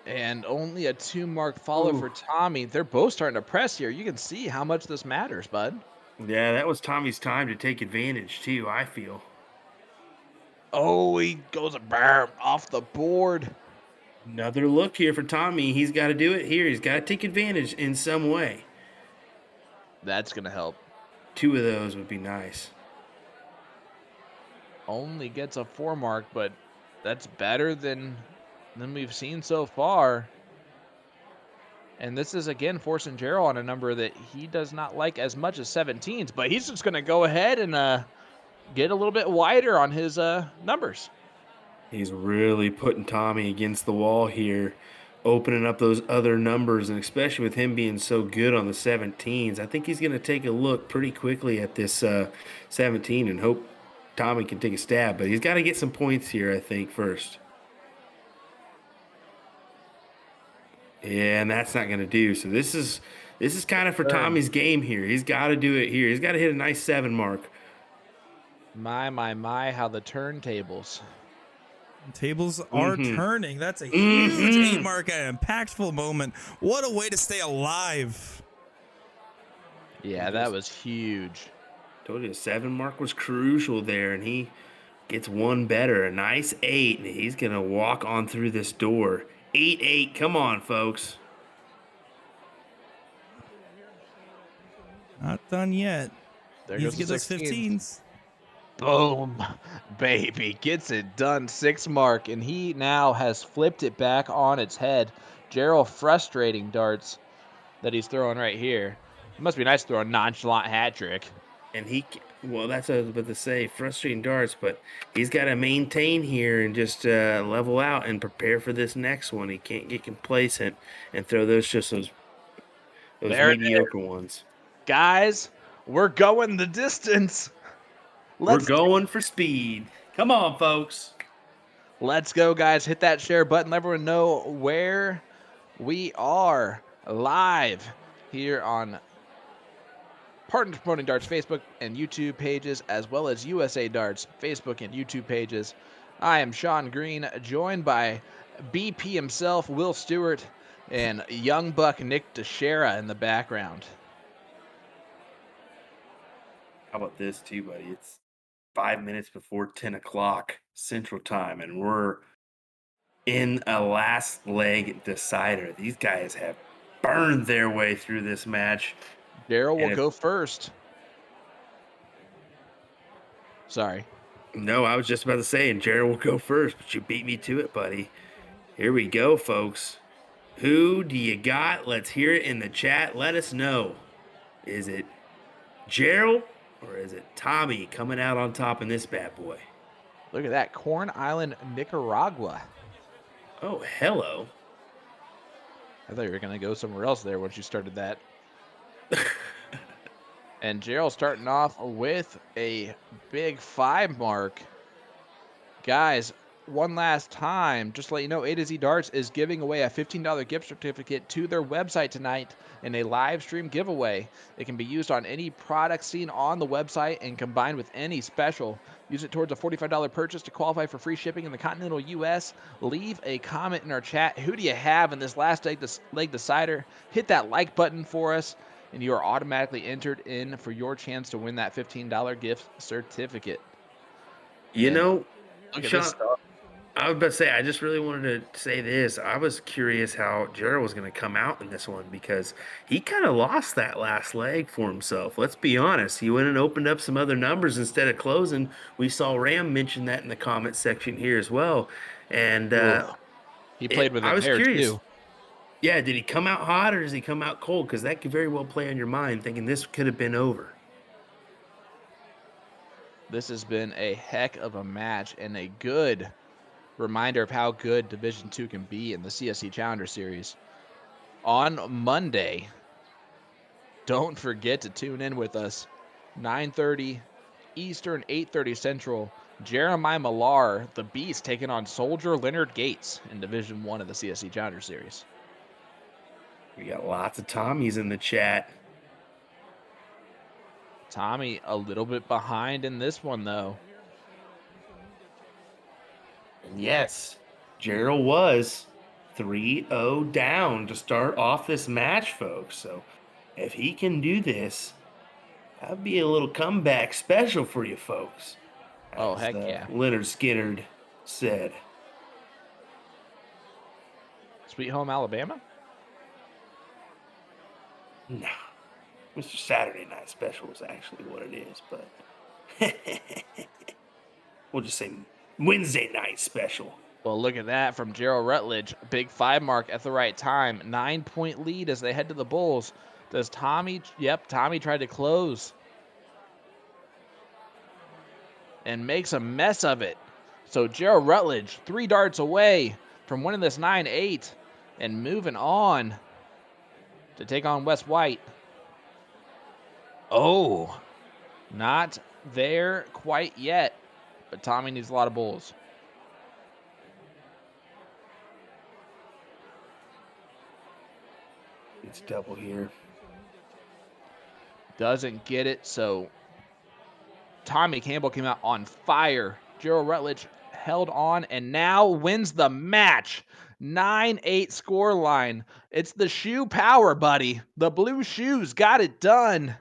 And only a 2 mark follow for Tommy. They're both starting to press here. You can see how much this matters, bud. Yeah, that was Tommy's time to take advantage too, I feel. Oh, he goes off the board. Another look here for Tommy. He's got to do it here. He's got to take advantage in some way. That's going to help. 2 of those would be nice. Only gets a 4 mark, but that's better than we've seen so far. And this is, again, forcing Jerel on a number that he does not like as much as 17s, but he's just going to go ahead and get a little bit wider on his numbers. He's really putting Tommy against the wall here, opening up those other numbers, and especially with him being so good on the 17s, I think he's going to take a look pretty quickly at this 17 and hope Tommy can take a stab. But he's got to get some points here, I think, first. Yeah, and that's not going to do. So this is kind of for Tommy's game here. He's got to do it here. He's got to hit a nice 7 mark. My, how the turntables. Tables are turning. That's a huge 8 mark, an impactful moment. What a way to stay alive. Yeah, that was huge. Told you the 7 mark was crucial there, and he gets one better. A nice 8, and he's going to walk on through this door. 8-8. Come on, folks. Not done yet. There Needs goes to get those 15s. Boom, baby. Gets it done. 6 mark, and he now has flipped it back on its head. Jerel frustrating darts that he's throwing right here. It must be nice to throw a nonchalant hat trick. And that's what I was about to say, frustrating darts, but he's got to maintain here and just level out and prepare for this next one. He can't get complacent and throw those mediocre ones. Guys, we're going the distance. We're going for speed. Come on, folks. Let's go, guys. Hit that share button. Let everyone know where we are live here on Partners Promoting Darts Facebook and YouTube pages, as well as USA Darts Facebook and YouTube pages. I am Sean Green, joined by BP himself, Will Stewart, and young buck Nick Teixeira in the background. How about this, too, buddy? It's 5 minutes before 10 o'clock Central Time, and we're in a last leg decider. These guys have burned their way through this match. Jerel will go first. Sorry. No, I was just about to say, and Jerel will go first, but you beat me to it, buddy. Here we go, folks. Who do you got? Let's hear it in the chat. Let us know. Is it Jerel or is it Tommy coming out on top in this bad boy? Look at that. Corn Island, Nicaragua. Oh, hello. I thought you were going to go somewhere else there once you started that. And Jerel starting off with a big 5 mark. Guys, one last time, just to let you know, A to Z Darts is giving away a $15 gift certificate to their website tonight in a live stream giveaway. It can be used on any product seen on the website and combined with any special. Use it towards a $45 purchase to qualify for free shipping in the continental U.S. Leave a comment in our chat. Who do you have in this last leg decider? Hit that like button for us, and you are automatically entered in for your chance to win that $15 gift certificate. You And know, look at Sean, this. I was about to say, I just really wanted to say this. I was curious how Jerel was going to come out in this one because he kind of lost that last leg for himself. Let's be honest. He went and opened up some other numbers instead of closing. We saw Ram mention that in the comment section here as well. And He played with I it was there curious. too. Yeah, did he come out hot or does he come out cold? Because that could very well play on your mind thinking this could have been over. This has been a heck of a match and a good reminder of how good Division II can be in the CSC Challenger Series. On Monday, don't forget to tune in with us. 9:30 Eastern, 8:30 Central. Jeremiah Millar, the Beast, taking on Soldier Leonard Gates in Division I of the CSC Challenger Series. We got lots of Tommies in the chat. Tommy a little bit behind in this one, though. And yes, Jerel was 3-0 down to start off this match, folks. So if he can do this, that'd be a little comeback special for you folks. Oh, As, heck yeah. Leonard Skinnard said. Sweet Home Alabama? No. Mr. Saturday Night Special is actually what it is, but we'll just say Wednesday Night Special. Well, look at that from Jerel Rutledge. Big 5 mark at the right time. 9-point lead as they head to the Bulls. Does Tommy? Yep, Tommy tried to close and makes a mess of it. So Jerel Rutledge, 3 darts away from winning this 9-8 and moving on to take on Wes White. Oh, not there quite yet, but Tommy needs a lot of bulls. It's double here. Doesn't get it, so Tommy Campbell came out on fire. Jerel Rutledge held on and now wins the match. 9-8 score line. It's the shoe power, buddy. The blue shoes got it done.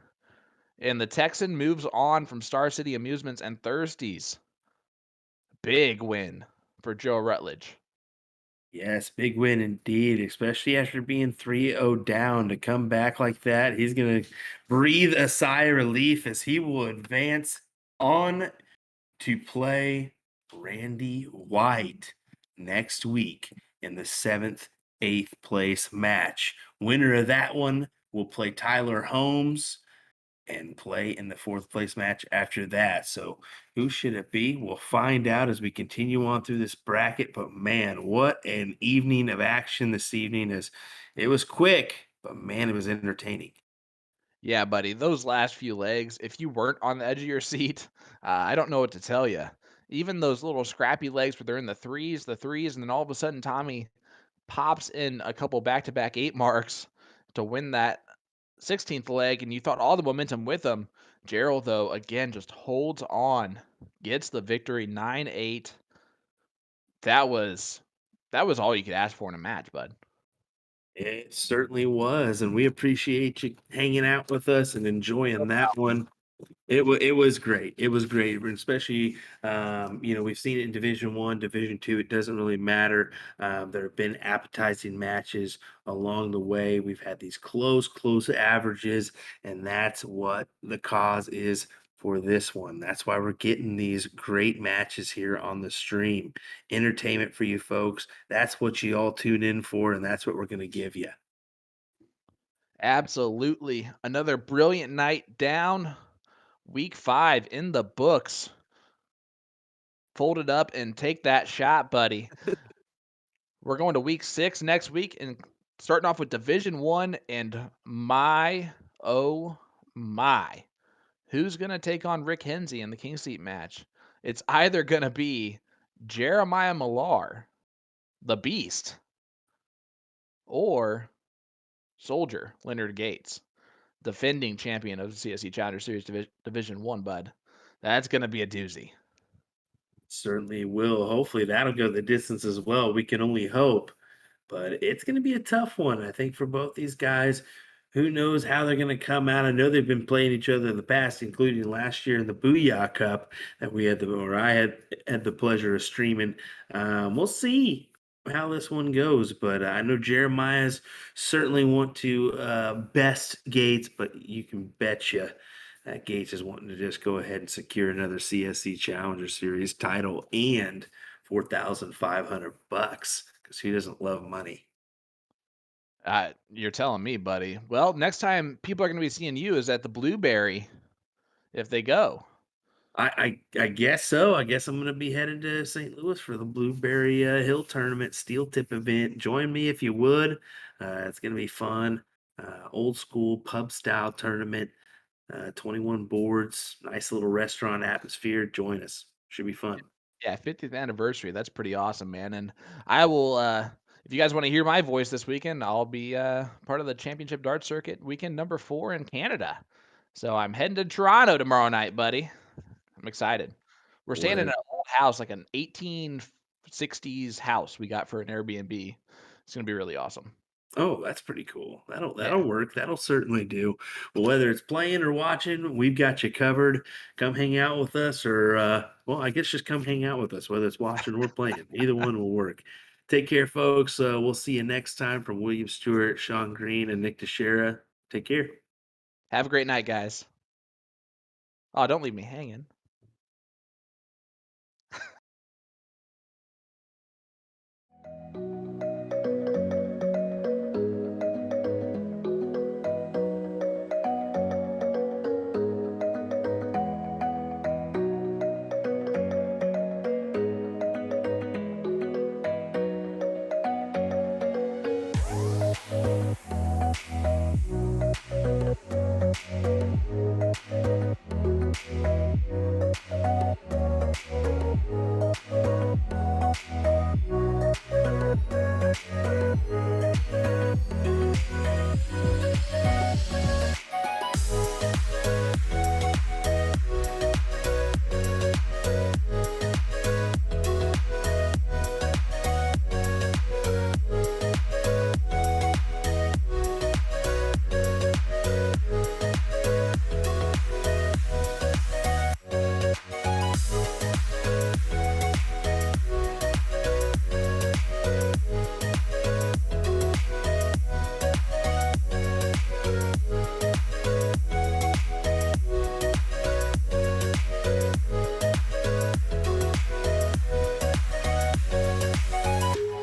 And the Texan moves on from Star City Amusements and Thirsties. Big win for Jerel Rutledge. Yes, big win indeed, especially after being 3-0 down to come back like that. He's going to breathe a sigh of relief as he will advance on to play Randy White next week in the 7th, 8th place match. Winner of that one will play Tyler Holmes and play in the 4th place match after that. So who should it be? We'll find out as we continue on through this bracket. But man, what an evening of action this evening. As it was quick, but man, it was entertaining. Yeah, buddy, those last few legs, if you weren't on the edge of your seat, I don't know what to tell you. Even those little scrappy legs where they're in the threes, and then all of a sudden Tommy pops in a couple back-to-back 8 marks to win that 16th leg, and you thought all the momentum with him. Jerel, though, again, just holds on, gets the victory, 9-8. That was all you could ask for in a match, bud. It certainly was, and we appreciate you hanging out with us and enjoying that one. It was great. It was great, especially we've seen it in Division I, Division II. It doesn't really matter. There have been appetizing matches along the way. We've had these close averages, and that's what the cause is for this one. That's why we're getting these great matches here on the stream. Entertainment for you folks. That's what you all tune in for, and that's what we're going to give you. Absolutely. Another brilliant night down. Week 5 in the books. Fold it up and take that shot, buddy. We're going to week 6 next week and starting off with Division 1, and my, oh my. who's going to take on Rick Hensey in the King Seat match? It's either going to be Jeremiah Millar, the Beast, or Soldier Leonard Gates, defending champion of the CSC Challenger Series Division 1, bud. That's going to be a doozy. Certainly will. Hopefully that'll go the distance as well. We can only hope. But it's going to be a tough one, I think, for both these guys. Who knows how they're going to come out? I know they've been playing each other in the past, including last year in the Booyah Cup that I had the pleasure of streaming. We'll see how this one goes, but I know Jeremiah's certainly want to best Gates, but you can bet you that Gates is wanting to just go ahead and secure another CSC Challenger Series title and $4,500 because he doesn't love money. You're telling me, buddy. Well, next time people are going to be seeing you is at the Blueberry if they go. I guess so. I guess I'm going to be headed to St. Louis for the Blueberry Hill Tournament Steel Tip event. Join me if you would. It's going to be fun. Old school pub style tournament. 21 boards. Nice little restaurant atmosphere. Join us. Should be fun. Yeah, 50th anniversary. That's pretty awesome, man. And I will, if you guys want to hear my voice this weekend, I'll be part of the Championship Dart Circuit weekend number 4 in Canada. So I'm heading to Toronto tomorrow night, buddy. I'm excited. We're staying in an old house, like an 1860s house we got for an Airbnb. It's going to be really awesome. Oh, that's pretty cool. That'll work. That'll certainly do. Well, whether it's playing or watching, we've got you covered. Come hang out with us, or well, I guess just come hang out with us, whether it's watching or playing. Either one will work. Take care, folks. We'll see you next time from William Stewart, Sean Green, and Nick Teixeira. Take care. Have a great night, guys. Oh, don't leave me hanging.